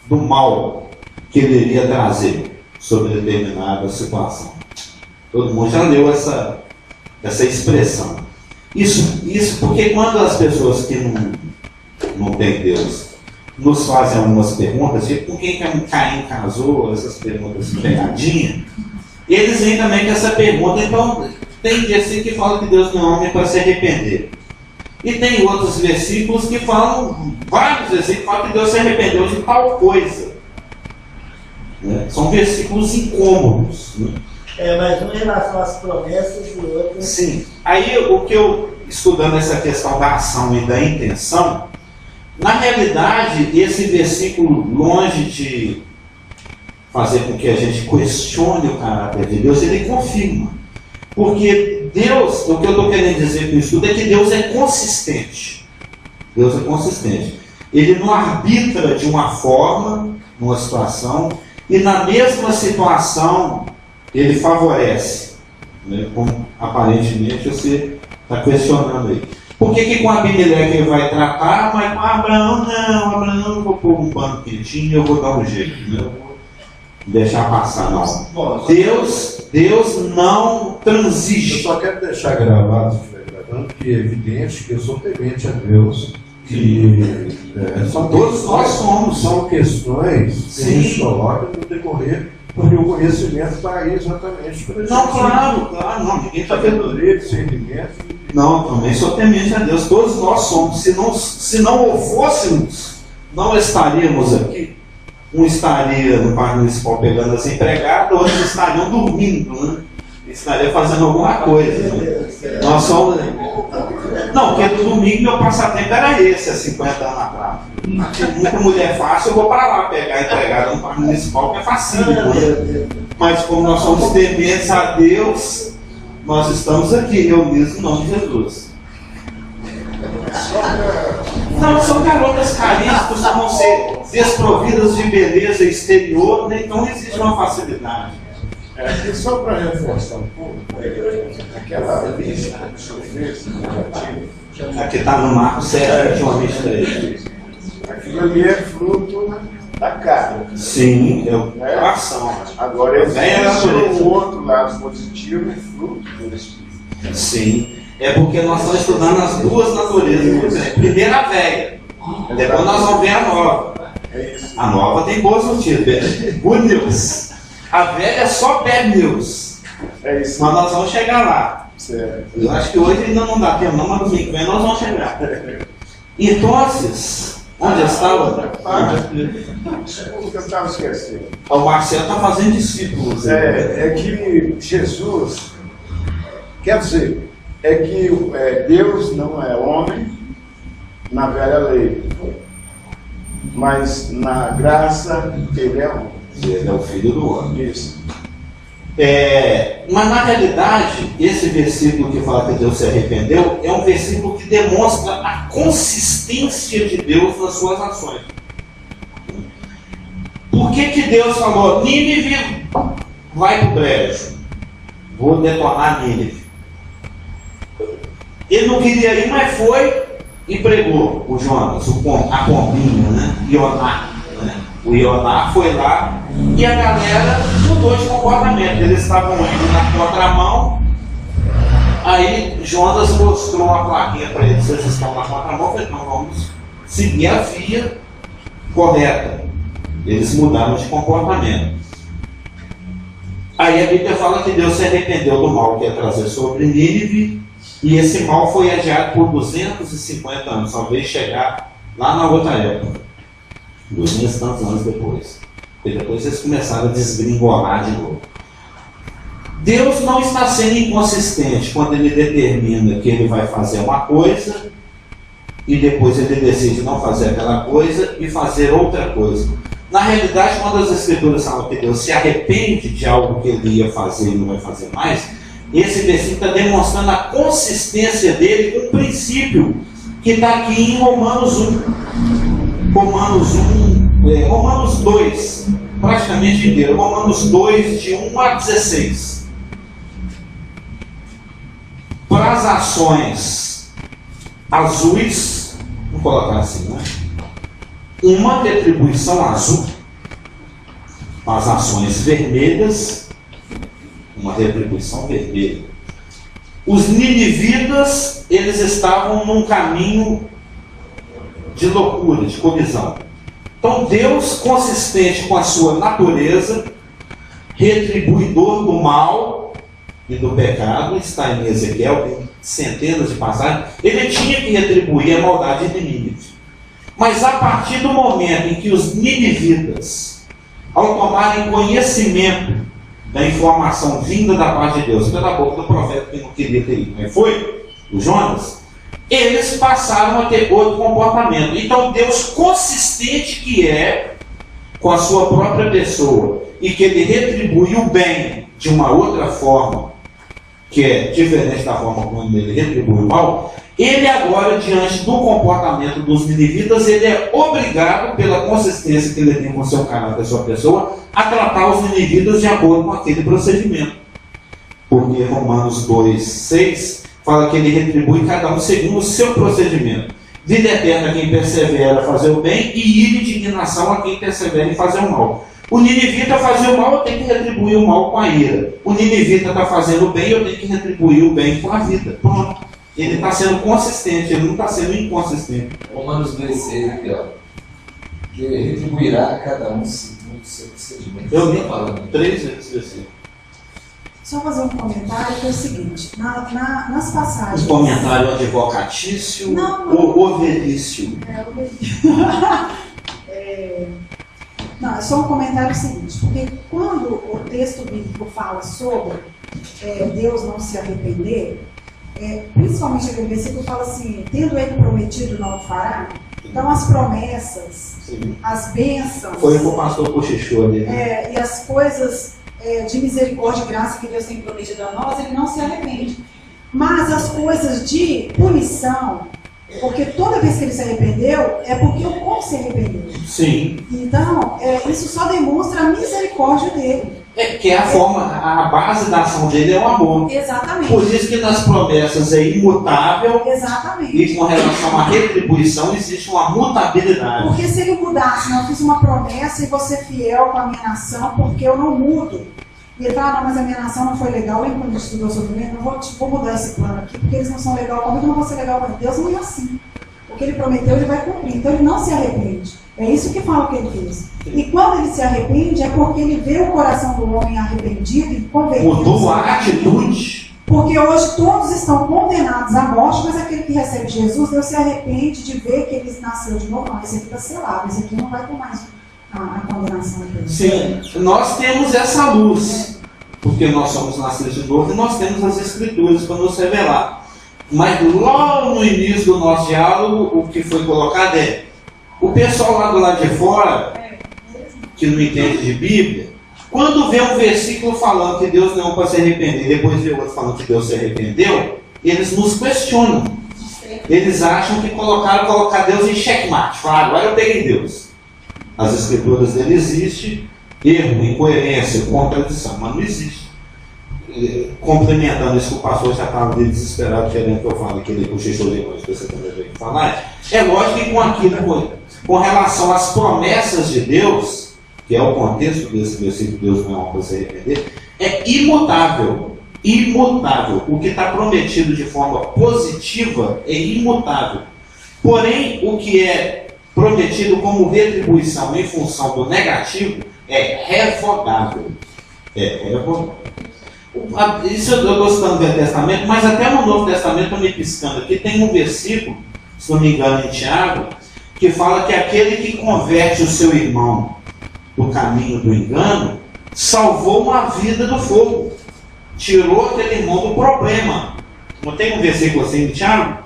do mal que ele iria trazer sobre determinada situação. Todo mundo já leu essa expressão. Isso porque quando as pessoas que não têm Deus nos fazem algumas perguntas, tipo, com quem Caim casou, essas perguntas de pegadinha, eles vêm também com essa pergunta, então tem versículo que fala que Deus não é homem para se arrepender. E tem outros versículos que falam, vários versículos que falam que Deus se arrependeu de tal coisa. Né? São versículos incômodos. Né? Mas um em relação às promessas e outro. Sim. Aí o que eu, estudando essa questão da ação e da intenção, na realidade, esse versículo, longe de fazer com que a gente questione o caráter de Deus, ele confirma. Porque Deus, o que eu estou querendo dizer com isso tudo é que Deus é consistente. Deus é consistente. Ele não arbitra de uma forma, numa situação, e na mesma situação ele favorece. Né? Como aparentemente você está questionando aí. Por que com Abimeleque ele vai tratar, mas com Abraão eu vou pôr um pano quentinho e eu vou dar um jeito. Né? Eu vou deixar passar, não. Deus não transige. Eu só quero deixar gravado, se estiver gravando, que é evidente que eu sou temente a Deus. E Todos nós somos. São questões que Sim. a gente coloca no decorrer, porque o conhecimento está aí exatamente para Não, claro, não, ninguém está vendo. sabedoria, discernimento. Não, também sou temente a Deus. Todos nós somos. Se não o fôssemos, não estaríamos aqui. Um estaria no Parque Municipal pegando as empregadas, outros estariam dormindo, né? Estaria fazendo alguma coisa. Né? Nós somos. Não, porque no domingo meu passatempo era esse, há 50 anos atrás. Muita mulher fácil, eu vou para lá pegar a empregada no Parque Municipal, que é facílimo. Né? Mas como nós somos tementes a Deus, nós estamos aqui reunidos em nome de Jesus. Não, são garotas carentes, costumam ser desprovidas de beleza exterior, né? Então existe uma facilidade. E só para reforçar um pouco, aquela lista que o senhor fez, negativa, Aqui está no Marcos 7, 23. aquilo ali é fruto da carne. Sim, é o coração. Agora Vem a existe natureza. o outro lado positivo, é fruto do Espírito. Sim, é porque nós estamos estudando as duas naturezas. Primeiro a velha, depois nós vamos ver a nova. É isso. A nova tem boas notícias. Good news. A velha é só bad news. É isso. Mas nós vamos chegar lá. Certo. Eu acho que hoje ainda não dá tempo, não, mas domingo que vem nós vamos chegar. Então, onde estava? O que eu estava esquecendo. O Marcelo está fazendo discípulos. É que Jesus, quer dizer, é que Deus não é homem na velha lei, mas na graça ele é homem. Ele é o filho do homem. Isso. Mas na realidade, esse versículo que fala que Deus se arrependeu é um versículo que demonstra a consistência de Deus nas suas ações. Por que Deus falou, Nínive vai para o brejo, vou detonar Nínive? Ele não queria ir, mas foi e pregou o Jonas, a pombinha, né? Ioná. Né? O Ioná foi lá e a galera mudou de comportamento. Eles estavam indo na contramão. Aí Jonas mostrou uma plaquinha para eles: vocês estão na contramão. Eu falei, então vamos seguir a via correta. Eles mudaram de comportamento. Aí a Bíblia fala que Deus se arrependeu do mal que ia trazer sobre Nínive, e esse mal foi adiado por 250 anos, talvez chegar lá na outra época, 200 e tantos anos depois. E depois eles começaram a desgringolar de novo. Deus não está sendo inconsistente quando ele determina que ele vai fazer uma coisa e depois ele decide não fazer aquela coisa e fazer outra coisa. Na realidade, quando as escrituras falam que Deus se arrepende de algo que ele ia fazer e não vai fazer mais, esse versículo está demonstrando a consistência dele com um princípio que está aqui em Romanos 1. Romanos 2, praticamente inteiro. Romanos 2, de 1 a 16. Para as ações azuis, vamos colocar assim, né? Uma retribuição azul. Para as ações vermelhas, uma retribuição vermelha. Os ninivitas, eles estavam num caminho de loucura, de colisão. Então Deus, consistente com a sua natureza, retribuidor do mal, e do pecado, está em Ezequiel, tem centenas de passagens. Ele tinha que retribuir a maldade de Nínive. Mas a partir do momento em que os ninivitas, ao tomarem conhecimento da informação vinda da parte de Deus, pela boca do profeta que não queria ter ido, mas foi o Jonas, eles passaram a ter outro comportamento. Então Deus, consistente que é com a sua própria pessoa, e que ele retribui o bem de uma outra forma, que é diferente da forma como ele retribui o mal, ele agora, diante do comportamento dos ninivitas, ele é obrigado, pela consistência que ele tem com o seu caráter, a sua pessoa, a tratar os ninivitas de acordo com aquele procedimento. Porque Romanos 2:6 fala que ele retribui cada um segundo o seu procedimento. Vida eterna a quem persevera a fazer o bem, e ira e indignação a quem persevera em fazer o mal. O ninivita fazer o mal, eu tenho que retribuir o mal com a ira. O ninivita está fazendo o bem, eu tenho que retribuir o bem com a vida. Pronto. Ele está sendo consistente, ele não está sendo inconsistente. Romanos 2,6 aqui, ó. Que retribuirá a cada um segundo o seu procedimento. Eu li falando 3 vezes assim. Só fazer um comentário que é o seguinte, nas passagens... Um comentário advocatício Não. ou ovelício? Não, é só um comentário seguinte, porque quando o texto bíblico fala sobre Deus não se arrepender, principalmente aquele versículo fala assim, tendo ele prometido não o fará, então as promessas, Sim. as bênçãos... Foi o que o pastor cochichou ali. Né? e as coisas de misericórdia e graça que Deus tem prometido a nós, ele não se arrepende. Mas as coisas de punição, porque toda vez que ele se arrependeu, é porque o povo se arrependeu. Sim. Então, isso só demonstra a misericórdia dele. Que é a forma, a base da ação dele é o amor. Exatamente. Por isso que nas promessas é imutável, Exatamente. e com relação à retribuição existe uma mutabilidade. Porque se ele mudasse, não, eu fiz uma promessa e você é fiel com a minha nação, porque eu não mudo. E ele fala, não, mas a minha nação não foi legal, lembra quando a gente estudou sobre ele? Não vou mudar esse plano aqui, porque eles não são legais comigo, não vou ser legal com Deus, não é assim. O que ele prometeu, ele vai cumprir. Então ele não se arrepende. É isso que fala que ele fez. E quando ele se arrepende, é porque ele vê o coração do homem arrependido e convertido. Mudou a atitude. Porque hoje todos estão condenados à morte, mas aquele que recebe Jesus, Deus se arrepende de ver que ele nasceu de novo. Não, esse aqui está selado, esse aqui não vai ter mais a condenação dele. Sim, nós temos essa luz, porque nós somos nascidos de novo e nós temos as Escrituras para nos revelar. Mas logo no início do nosso diálogo, o que foi colocado é o pessoal lá do lado de fora, que não entende de Bíblia, quando vê um versículo falando que Deus não é para se arrepender, depois vê outro falando que Deus se arrependeu, eles nos questionam. Eles acham que colocar Deus em checkmate. Falam, agora eu peguei Deus. As Escrituras dele existem, erro, incoerência, contradição, mas não existe. Complementando isso que o pastor já estava desesperado querendo que eu fale, que ele cochichou depois, que você também veio falar. É lógico que com aquilo, com relação às promessas de Deus, que é o contexto desse versículo, Deus não é uma para se arrepender, é imutável. Imutável. O que está prometido de forma positiva é imutável. Porém, o que é prometido como retribuição em função do negativo é revogável. É revogável. Isso eu estou citando no Velho Testamento, mas até no Novo Testamento, estou me piscando aqui, tem um versículo, se não me engano, em Tiago, que fala que aquele que converte o seu irmão do caminho do engano, salvou uma vida do fogo, tirou aquele irmão do problema. Não tem um versículo assim em Tiago?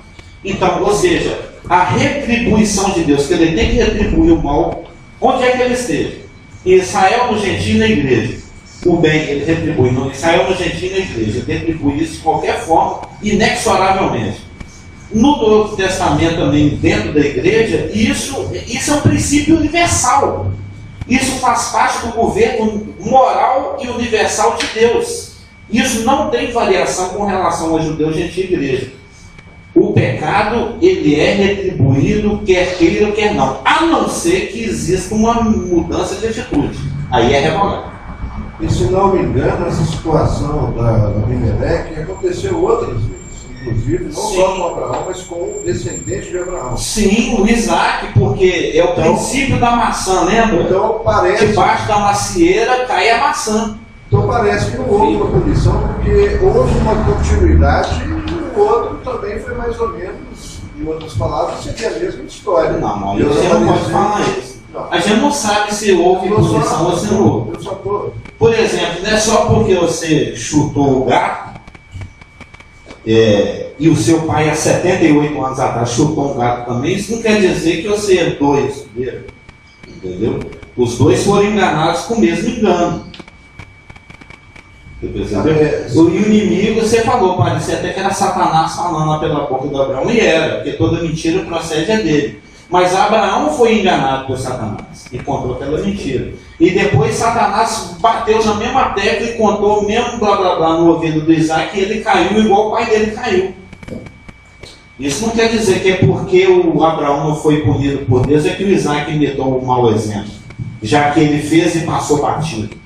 Então, ou seja, a retribuição de Deus, que ele tem que retribuir o mal, onde é que ele esteja? Em Israel, no gentio e na igreja. O bem ele retribui no Israel, no gentio e na igreja. Ele retribui isso de qualquer forma, inexoravelmente. No Novo Testamento também, dentro da igreja, isso é um princípio universal. Isso faz parte do governo moral e universal de Deus. Isso não tem variação com relação ao judeu, gentio e igreja. O pecado, ele é retribuído, quer queira, quer não. A não ser que exista uma mudança de atitude. Aí é revogado. E se não me engano, essa situação da Abimeleque aconteceu outras vezes, inclusive, não só com Abraão, mas com o descendente de Abraão. Sim, o Isaac, porque é o princípio da maçã, lembra? Então parece... Debaixo da macieira cai a maçã. Então parece que não houve uma punição, porque houve uma continuidade e o outro também foi mais ou menos, em outras palavras, seria a mesma história. Não, a Deus gente não pode apareceu- falar isso. Não. A gente não sabe se houve Eu só- punição ou se não houve. Eu só tô. Por exemplo, não é só porque você chutou o gato, e o seu pai há 78 anos atrás chutou um gato também, isso não quer dizer que você herdou isso dele. Entendeu? Os dois foram enganados com o mesmo engano. Você percebeu? E o inimigo, você falou, parecia até que era Satanás falando lá pela boca do Abraão, e era, porque toda mentira procede é dele. Mas Abraão foi enganado por Satanás e contou aquela mentira. E depois Satanás bateu na mesma tecla e contou o mesmo blá blá blá no ouvido do Isaac, e ele caiu igual o pai dele caiu. Isso não quer dizer que é porque o Abraão não foi punido por Deus, é que o Isaac imitou um mau exemplo, já que ele fez e passou batido.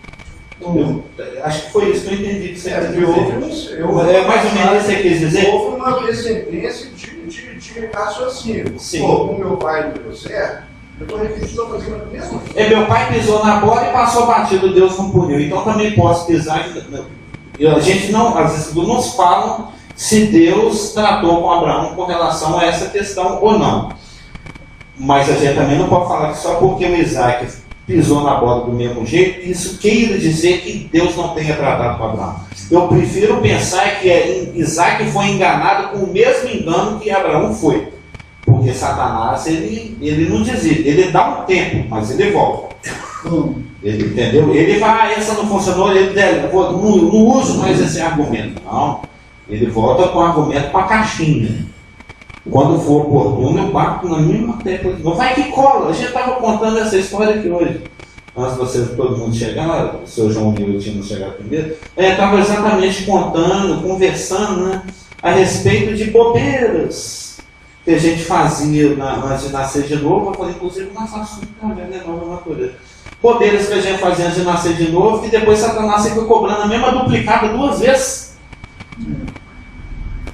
Eu acho que foi isso que eu entendi que você quis dizer. É mais ou menos isso que você quis dizer? Houve uma descendência de raciocínio. Sim. Pô, como meu pai não deu certo, eu estou repetindo a mesma coisa. Meu pai pisou na bola e passou batido, Deus não puniu. Então também posso pisar. A gente não, às vezes nos falam se Deus tratou com Abraão com relação a essa questão ou não. Mas a gente também não pode falar que só porque o Isaac pisou na bola do mesmo jeito, isso queira dizer que Deus não tenha tratado com Abraão. Eu prefiro pensar que Isaac foi enganado com o mesmo engano que Abraão foi. Porque Satanás, ele não desiste, ele dá um tempo, mas ele volta. Ele, entendeu? Ele vai, essa não funcionou, ele não uso mais esse argumento. Não, ele volta com o argumento para a caixinha. Quando for oportuno, eu bato na mesma tecla. Não vai que cola. A gente estava contando essa história aqui hoje. Antes de vocês, todo mundo chegar, o seu João e eu tínhamos chegado primeiro. Estava exatamente contando, conversando, né, a respeito de bobeiras que a gente fazia antes de nascer de novo. Eu falei, inclusive, nosso assunto também é nova natureza. Bobeiras que a gente fazia antes de nascer de novo, que depois Satanás fica cobrando a mesma duplicada 2 vezes.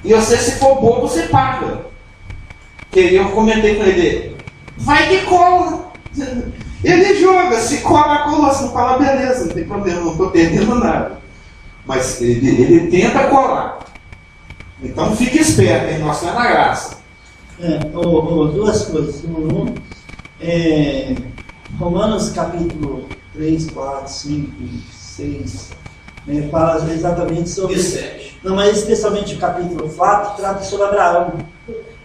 E você, se for bobo, você paga. Que eu comentei com ele, vai que cola. Ele joga, se cola, cola, se não cola, beleza, não tem problema, não estou perdendo nada. Mas ele tenta colar. Então fique esperto, hein? Nós estamos na graça. Duas coisas. Romanos capítulo 3, 4, 5, 6, fala exatamente sobre. E 7. Não, mas especialmente o capítulo 4 trata sobre Abraão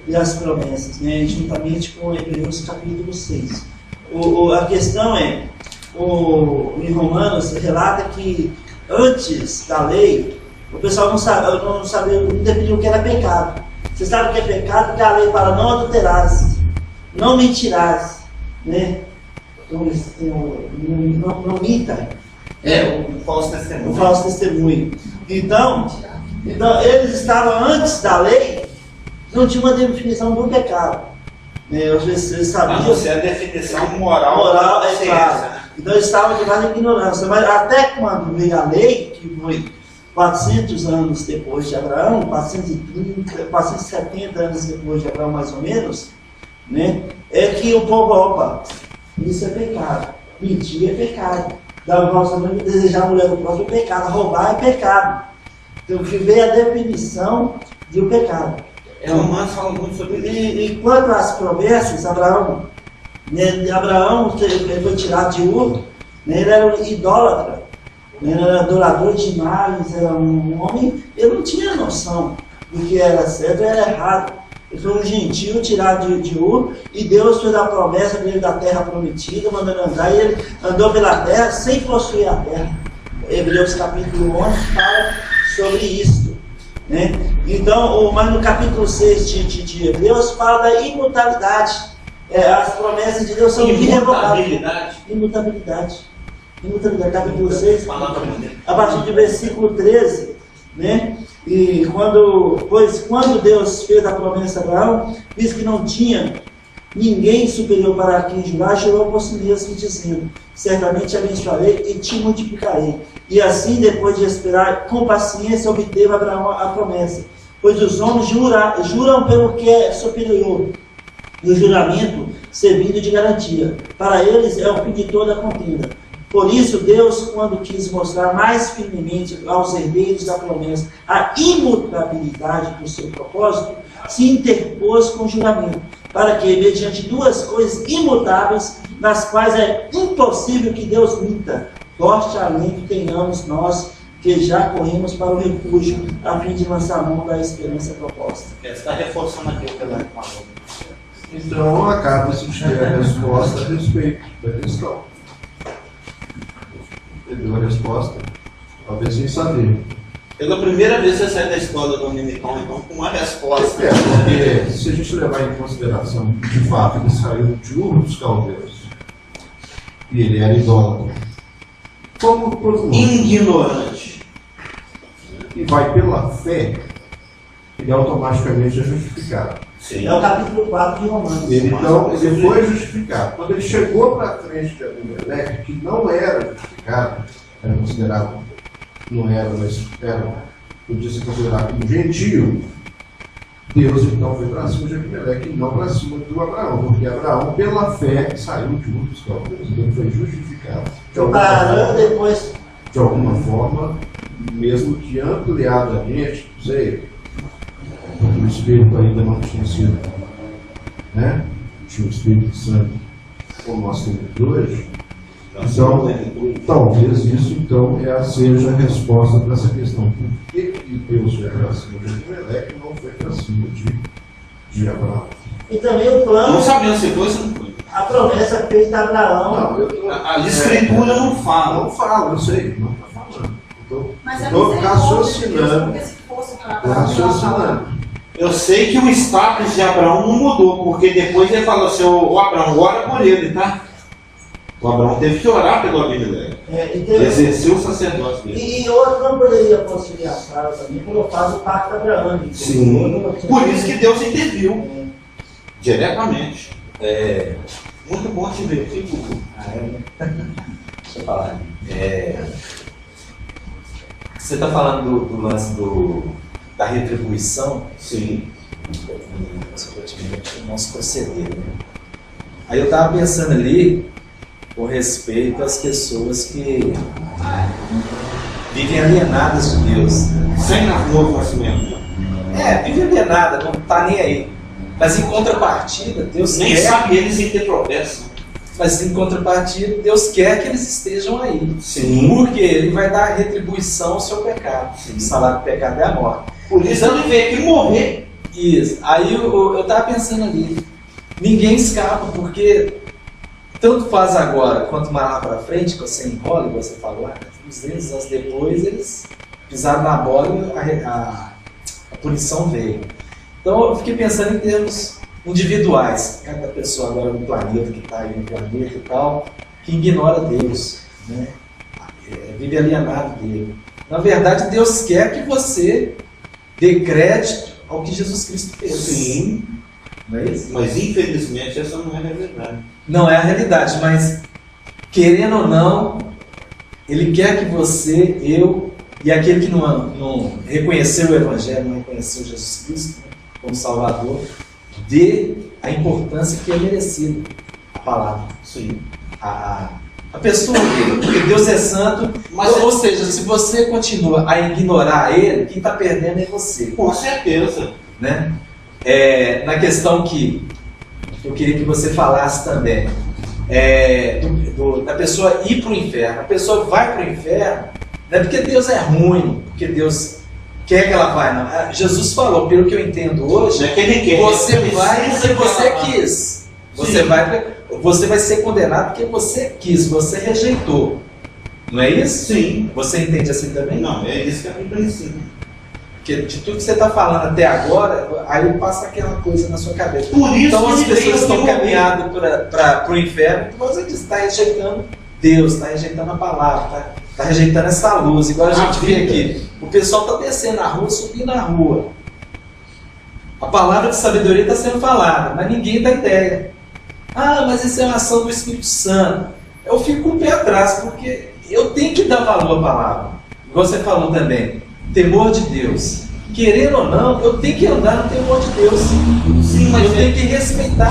e as promessas, juntamente com Hebreus capítulo 6. A questão é, em Romanos relata que antes da lei, o pessoal não sabia, não definia o que era pecado. Você sabe o que é pecado? Porque a lei fala, não adulterarás, não mentirás, não minta. O falso testemunho. O falso testemunho. Então, eles estavam antes da lei, não tinha uma definição do pecado. Eles sabiam. A não ser a definição moral Moral, da é ciência, claro. né? Então eles estavam debaixo da ignorância. Mas até quando veio a lei, que foi 400 anos depois de Abraão, 470 anos depois de Abraão, mais ou menos, é que o povo, opa, isso é pecado. Mentir é pecado. Dar o nosso nome, desejar a mulher do próximo é pecado. Roubar é pecado. Então que veio a definição do pecado. Romanos fala muito sobre isso. E quanto às promessas, Abraão foi tirado de Ur, ele era um idólatra, ele era adorador de imagens, era um homem, ele não tinha noção do que era certo e era errado. Ele foi um gentio tirado de Ur, e Deus fez a promessa dele da terra prometida, mandando andar, e ele andou pela terra sem possuir a terra. Hebreus capítulo 11 fala sobre isso. Então, mas no capítulo 6 de Hebreus fala da imutabilidade. As promessas de Deus são irrevogáveis. Imutabilidade. Capítulo 6, a partir do versículo 13, e quando Deus fez a promessa a Abraão, diz que não tinha ninguém superior para quem jurar, jurou por si mesmo, dizendo, certamente abençoarei e te multiplicarei. E assim, depois de esperar com paciência, obteve Abraão a promessa. Pois os homens juram pelo que é superior, e o juramento servindo de garantia. Para eles é o fim de toda a contenda. Por isso, Deus, quando quis mostrar mais firmemente aos herdeiros da promessa a imutabilidade do seu propósito, se interpôs com juramento, para que, mediante duas coisas imutáveis, nas quais é impossível que Deus minta, forte alento tenhamos nós, que já corremos para o refúgio, a fim de lançar a mão da esperança proposta. Você está reforçando aqui o que ela falou. Então, acaba-se de ter a resposta a respeito da questão. Ele deu a resposta, talvez sem saber. Pela primeira vez você sai da escola dominical, então, com uma resposta. Porque se a gente levar em consideração que, de fato, ele saiu de Ur dos Caldeus e ele era idólatra, como todo mundo, Ignorante. e vai pela fé, ele automaticamente é justificado. Sim. É o capítulo 4 de Romanos. Então, ele foi justificado. Quando ele chegou para frente de Abimeleque, que não era justificado, era considerado, não era, mas era, podia ser considerado um gentio, Deus então foi para cima de Abimeleque e não para cima do Abraão, porque Abraão, pela fé, saiu de Ur dos Caldeus, então ele foi justificado. Parando depois. De alguma forma, mesmo que ampliadamente, não sei, o Espírito ainda não tinha sido, né? Tinha o Espírito Santo como nós temos hoje. Então, talvez isso então seja a resposta para essa questão. Por que Deus foi para cima de Abimeleque e não foi para cima de Abraão? E também o plano, Não sabemos se foi ou não foi. a promessa feita a Abraão. Não, eu tô, A escritura não fala. não falo, eu sei, não está falando. Mas Estou raciocinando. porque se fosse para Estou raciocinando. Eu sei que o status de Abraão não mudou, porque depois ele falou assim, ô Abraão, ora por ele, tá? O Abraão teve que orar pelo Abimeleque. Então, Exerceu o sacerdócio dele. e outro não poderia conciliar Sara também, quando faz o pacto abraâmico. Sim. Por isso que Deus interviu diretamente. Muito bom te ver aqui, Google. Deixa eu falar. Você está falando do lance da retribuição? Sim. Consequentemente, o nosso proceder. Né? Aí eu estava pensando ali com respeito às pessoas que vivem alienadas de Deus. Sem novo nascimento. Vivem alienadas, não está nem aí. Mas em contrapartida, Deus Nem quer. sabe eles em que tropeçam. Mas em contrapartida, Deus quer que eles estejam aí. Sim. Porque Ele vai dar retribuição ao seu pecado. O salário do pecado é a morte. Por isso ele veio aqui morrer. Isso. Aí eu estava pensando ali, ninguém escapa, porque tanto faz agora quanto mais lá para frente, que você enrola, que você falou, uns 10 anos depois eles pisaram na bola e a punição veio. Então eu fiquei pensando em termos individuais, cada pessoa agora no planeta, que está aí no planeta e tal, que ignora Deus, né? Vive alienado dele. Na verdade, Deus quer que você dê crédito ao que Jesus Cristo fez. Sim. Não é isso? Mas infelizmente essa não é a realidade. Não é a realidade, mas querendo ou não, Ele quer que você, eu e aquele que não reconheceu o Evangelho, não reconheceu Jesus Cristo como Salvador, dê a importância que é merecida a palavra. Sim. A pessoa, porque Deus é santo, ou seja, se você continua a ignorar Ele, quem está perdendo é você. Com certeza. Né? Na questão que eu queria que você falasse também, da pessoa ir para o inferno. A pessoa vai para o inferno, não é porque Deus é ruim, porque Deus quer que ela vá, não. Jesus falou, pelo que eu entendo hoje, Não é que ele quer, você ele vai precisa porque que você ela vá. quis. Sim. Você vai ser condenado porque você quis, você rejeitou. Não é isso? Sim. Você entende assim também? Não, é isso que é o princípio. Porque de tudo que você está falando até agora, aí passa aquela coisa na sua cabeça. Por isso Então as que ele veio pessoas estão aqui morrer. caminhando para o inferno, porque você está rejeitando Deus, está rejeitando a palavra, está rejeitando essa luz. Igual a gente vê aqui, o pessoal está descendo na rua, subindo na rua. A palavra de sabedoria está sendo falada, mas ninguém dá ideia. Ah, mas isso é uma ação do Espírito Santo. Eu fico com o pé atrás, porque eu tenho que dar valor à palavra. Igual você falou também, temor de Deus. querendo ou não, eu tenho que andar no temor de Deus. Sim, mas eu tenho que respeitar.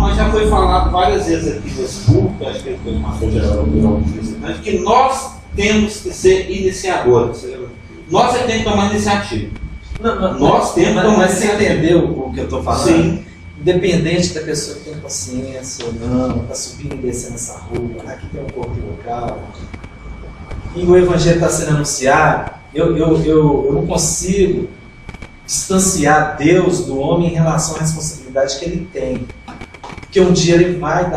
Mas já foi falado várias vezes aqui nesse púlpito, acho que foi o pastor Geraldo Pirão que nós temos que ser iniciadores. Nós é que temos que tomar iniciativa. Nós temos que tomar mas você iniciativa. entendeu o que eu estou falando? Sim. Independente da pessoa que tem paciência ou não, está subindo e descendo essa rua, aqui tem um corpo local, e o evangelho está sendo anunciado, eu não consigo distanciar Deus do homem em relação à responsabilidade que ele tem. Porque um dia ele vai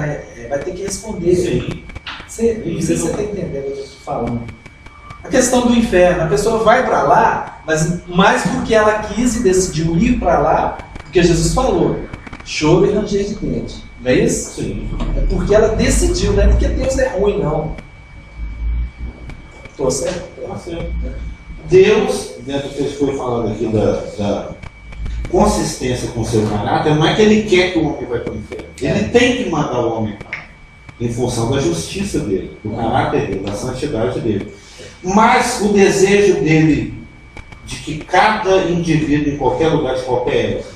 ter que responder. Sim. Você está entendendo o que eu estou falando. A questão do inferno, a pessoa vai para lá, mas mais porque ela quis e decidiu ir para lá, porque Jesus falou, choro e ranger de dente. Não é isso? Sim. É porque ela decidiu, não é porque Deus é ruim, não. Estou certo? Tá certo. Deus, dentro do que foi falando aqui da consistência com o seu caráter, não é que ele quer que o homem vá para o inferno. Ele tem que mandar o homem para lá, em função da justiça dele, do caráter dele, da santidade dele. Mas o desejo dele de que cada indivíduo em qualquer lugar, de qualquer época,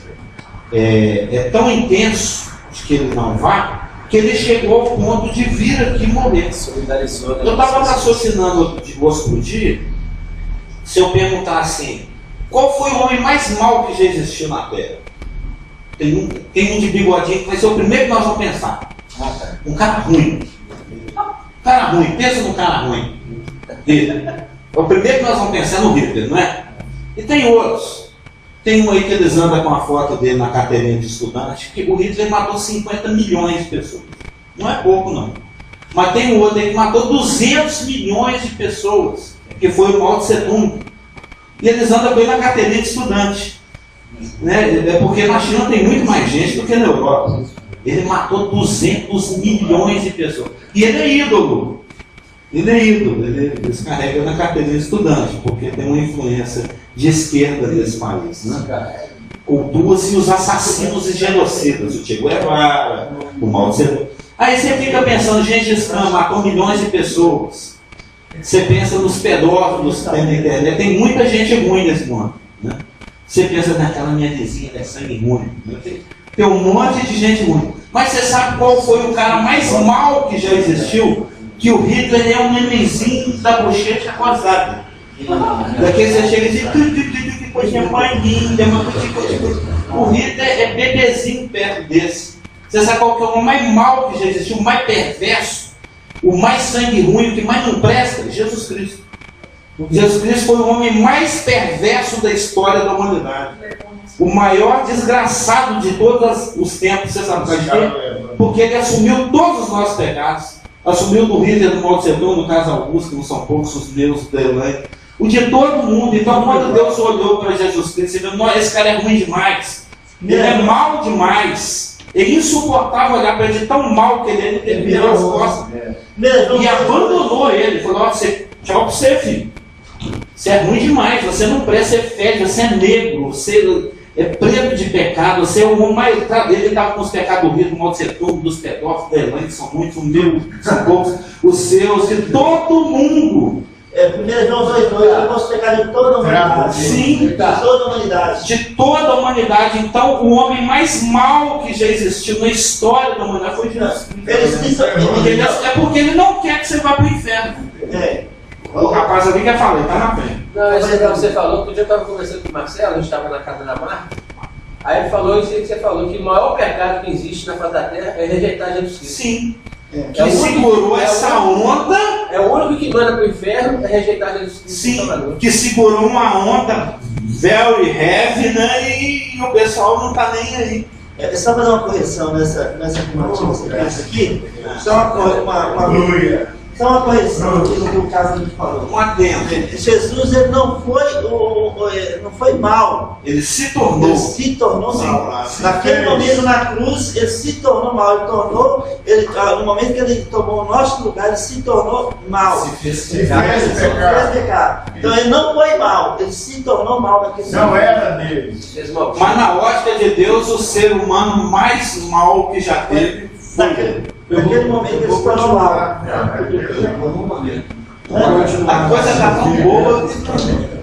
é tão intenso de que ele não vá, que ele chegou ao ponto de vir aqui e morrer. Solidarizou, né? Eu estava raciocinando de outro dia, se eu perguntar assim, qual foi o homem mais mau que já existiu na Terra? Tem um de bigodinho que vai ser o primeiro que nós vamos pensar. Um cara ruim. Um cara ruim, pensa no cara ruim. É o primeiro que nós vamos pensar no Hitler, não é? E tem outros. Tem um aí que eles andam com a foto dele na carteirinha de estudante, que o Hitler matou 50 milhões de pessoas. Não é pouco, não. Mas tem um outro aí que matou 200 milhões de pessoas, que foi o Mao Tse Tung. E eles andam com ele na carteirinha de estudante. Né? É porque na China tem muito mais gente do que na Europa. Ele matou 200 milhões de pessoas. E ele é ídolo. Ele descarrega na carteirinha de estudante, porque tem uma influência de esquerda nesse país. Né? Cultua-se os assassinos e genocidas, o Che Guevara, o Mao Tse Tung. Aí você fica pensando, Gengis Khan matou milhões de pessoas. Você pensa nos pedófilos que tem na internet, tem muita gente ruim nesse mundo. Né? Você pensa naquela minha vizinha, é sangue ruim. Né? Tem um monte de gente ruim. Mas você sabe qual foi o cara mais mau que já existiu? Que o Hitler é um nenenzinho da bochecha rosada. Daqui você chega e diz, que coisinha mais linda, o Hitler é bebezinho perto desse. Você sabe qual que é o mais mau que já existiu, o mais perverso, o mais sangue ruim, o que mais não presta? Jesus Cristo. Jesus Cristo foi o homem mais perverso da história da humanidade. O maior desgraçado de todos os tempos, você sabe por quê? Porque ele assumiu todos os nossos pecados. Assumiu do Hitler, do Mao Tse Tung, no caso Augusto, que não são poucos os meus da Elaine. O de todo mundo. Então, quando Deus olhou para Jesus Cristo, ele viu, esse cara é ruim demais. Ele é mau demais. Ele insuportável olhar para ele, tão mal que ele virou as costas. E abandonou ele. Falou, tchau para você, filho. Você é ruim demais, você não presta, você fede, você é negro, você é preto de pecado, você é o homem mais... Ele estava com os pecados do Rio, do Mao Tse Tung, dos pedófilos, da Elaine, que são muitos, os meus, são poucos, os seus, de todo mundo. 1 João 2,2, eu posso pecar de toda a humanidade. Sim, de toda a humanidade. De toda a humanidade. Então, o homem mais mau que já existiu na história da humanidade foi Jesus. É porque ele não quer que você vá para o inferno. O rapaz ali quer falar, ele está na frente. Não, isso que você falou, porque eu estava conversando com o Marcelo, a gente estava na casa da Marta, aí ele falou isso que você falou, que o maior pecado que existe na face da terra é rejeitar Jesus Cristo. Sim. Que segurou essa onda. É o único que manda para o inferno é rejeitar Jesus Cristo. Sim, que segurou uma onda very heavy, né? E o pessoal não está nem aí. Só fazer uma correção nessa afirmativa que você fez aqui. Só uma correção aqui no que o Carlos falou. Um adendo. Jesus ele não foi mal. Ele se tornou. Ele se tornou mal. Naquele momento na cruz, ele se tornou mal. No momento que ele tomou o nosso lugar, ele se tornou mal. Se fez pecado. Então ele não foi mal, ele se tornou mal naquele momento. Não era dele. Mas na ótica de Deus, o ser humano mais mal que já teve foi ele. Naquele momento ele se tornou mal. A coisa está tão boa.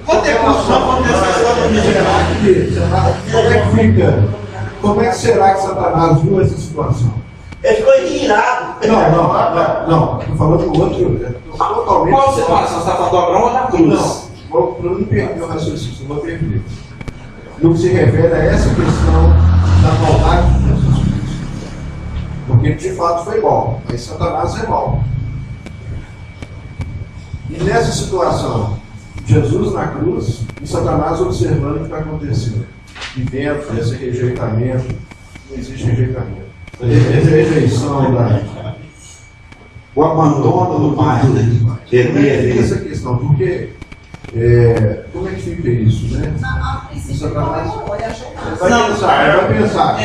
Vou ter construção, vamos ter essa história Como é que será que Satanás viu essa situação? Ele ficou irado. Não. Estou falando do outro. Totalmente. Qual situação? Você está falando do Abraão ou da cruz? Não, para não perder o raciocínio, não vou perder. No que se refere a essa questão da maldade de Jesus Cristo. Porque ele de fato foi mal, mas Satanás é mal. E nessa situação, Jesus na cruz e Satanás observando o que está acontecendo. E dentro desse rejeitamento, não existe rejeitamento. Rejeição o abandono do pai, né? Tem essa questão, porque como é que fica isso, né? Satanás vai pensar,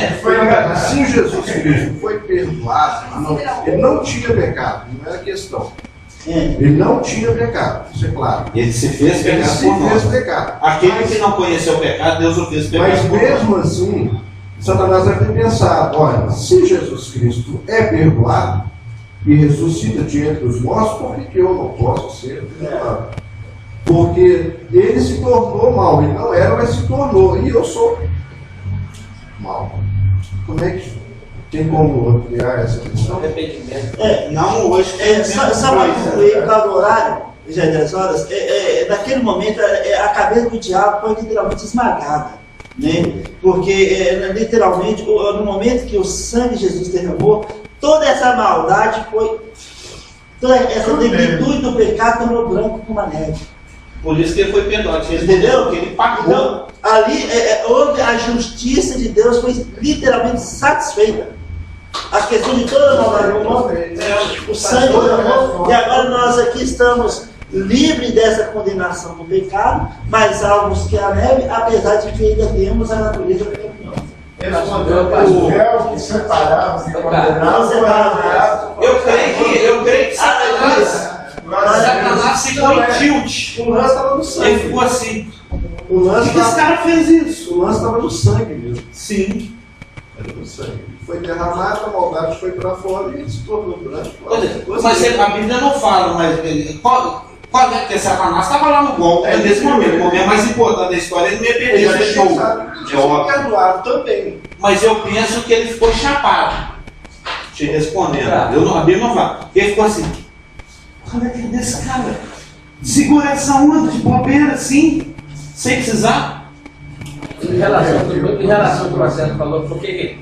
se Jesus Cristo foi perdoado, ele não tinha pecado, não era questão. Ele não tinha pecado, isso é claro. Ele se fez pecado. Aquele que não conheceu o pecado, Deus o fez pecado. Mas mesmo assim, Satanás deve ter pensado, olha, se Jesus Cristo é perdoado e ressuscita de entre os mortos, por que eu não posso ser perdoado? Porque ele se tornou mal, ele não era, mas se tornou, e eu sou mal. Como é que tem como ampliar essa questão? Arrependimento. Não hoje. Só para concluir por causa do horário, já é 10 horas, naquele momento a cabeça do diabo foi literalmente esmagada. Né? Porque literalmente, no momento que o sangue de Jesus derramou, toda essa maldade foi, toda essa negritude do pecado tornou branco como a neve. Por isso que ele foi perdoado. Entendeu? Porque ele pagou. Então, ali houve a justiça de Deus, foi literalmente satisfeita. A questão de toda a maldade do homem, o sangue derramou, e agora nós aqui estamos livres dessa condenação do pecado, mais alvos que a neve, apesar de que ainda temos a natureza pecaminosa. O véu que separava, que condenava, eu creio que Satanás ficou em tilt. O lance estava no sangue. Ele ficou assim. O lance Por que esse cara fez isso? O lance estava no sangue mesmo. Sim. Era no sangue. Foi derramado, a maldade foi para fora e ele se tornou branco. Mas a Bíblia não fala, mas qual é que Satanás estava lá no golpe nesse momento. O momento mais importante da história, ele não ia perder esse show. É óbvio. Também. Mas eu penso que ele ficou chapado. Te respondendo. A Bíblia não fala. Ele ficou assim. Qual é que é desse cara? Segura essa onda de bobeira assim, sem precisar. Em relação ao que o Marcelo falou, porque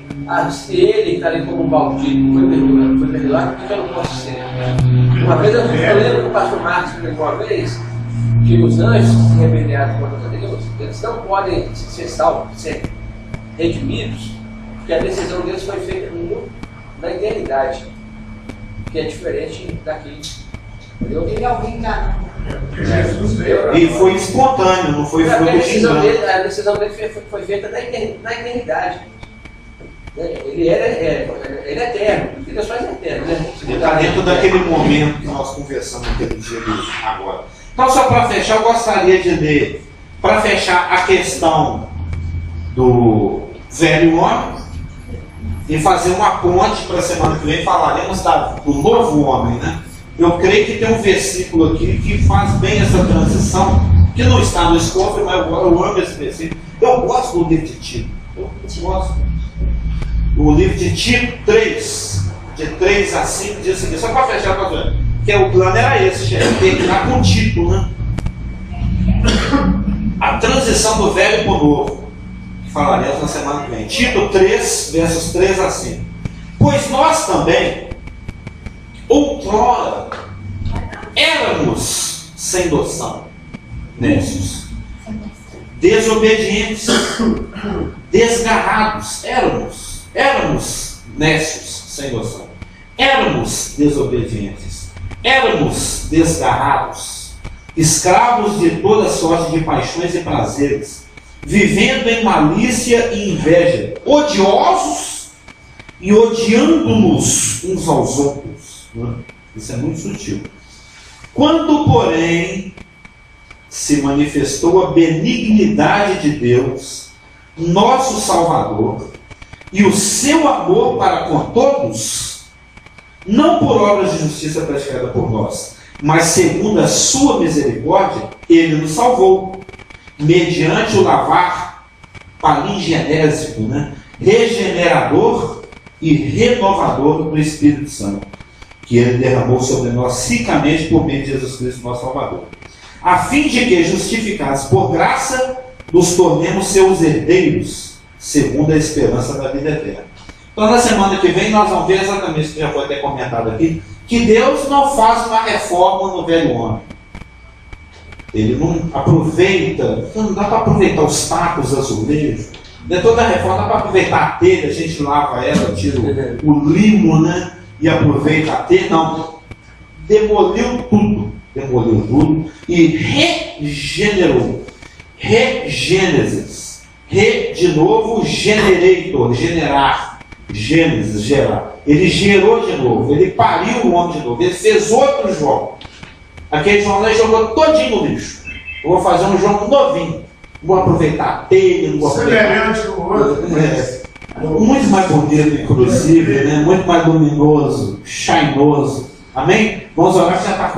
se ele está ali como um maldito, foi perdoado, por que eu não posso ser? Uma vez eu lembro que o pastor Marcos explicou uma vez que os anjos se rebeliaram contra Deus, eles não podem ser salvos, ser redimidos, porque a decisão deles foi feita na eternidade, que é diferente daqui. Entendeu? Ele é alguém enganado. E foi espontâneo, não foi fruto de engano. A decisão dele foi feita na eternidade. Ele é eterno, porque Deus faz eterno, né? Ele está dentro daquele momento que nós conversamos naquele dia agora. Então, só para fechar, eu gostaria de ler, para fechar a questão do velho homem, e fazer uma ponte para a semana que vem, falaremos do novo homem, né? Eu creio que tem um versículo aqui que faz bem essa transição, que não está no escopo, mas eu amo esse versículo. Eu gosto do livro de Tito. Eu gosto. O livro de Tito 3, de 3 a 5, diz assim, só para fechar, que o plano era esse, terminar com Tito, né? A transição do velho para o novo, que falaremos na semana que vem. Tito 3, versos 3 a 5. Pois nós também, outrora, éramos sem noção, nécios, desobedientes, desgarrados, éramos nécios, sem noção, éramos desobedientes, éramos desgarrados, escravos de toda sorte de paixões e prazeres, vivendo em malícia e inveja, odiosos e odiando-nos uns aos outros. Isso é muito sutil. Quando, porém, se manifestou a benignidade de Deus, nosso Salvador, e o seu amor para com todos, não por obras de justiça praticada por nós, mas segundo a sua misericórdia, ele nos salvou, mediante o lavar palingenésico, né? Regenerador e renovador do Espírito Santo, que Ele derramou sobre nós ricamente por meio de Jesus Cristo, nosso Salvador, a fim de que, justificados por graça, nos tornemos seus herdeiros, segundo a esperança da vida eterna. Então, na semana que vem, nós vamos ver exatamente o que já foi até comentado aqui, que Deus não faz uma reforma no velho homem. Ele não aproveita, não dá para aproveitar os tacos, os azulejos, não é toda a reforma, dá para aproveitar a telha, a gente lava ela, tira o limo, né? E aproveita a telha, não. Demoliu tudo e regenerou. Regênesis. De novo, generator, generar. Gênesis, gerar. Ele gerou de novo, ele pariu o homem de novo, ele fez outro João. Aquele João lá jogou todinho no lixo. Eu vou fazer um João novinho. Não vou aproveitar a telha, não vou aproveitar. Semelhante com o outro. Muito mais bonito, inclusive, né? Muito mais luminoso, shinoso. Amém? Vamos orar, já está quase.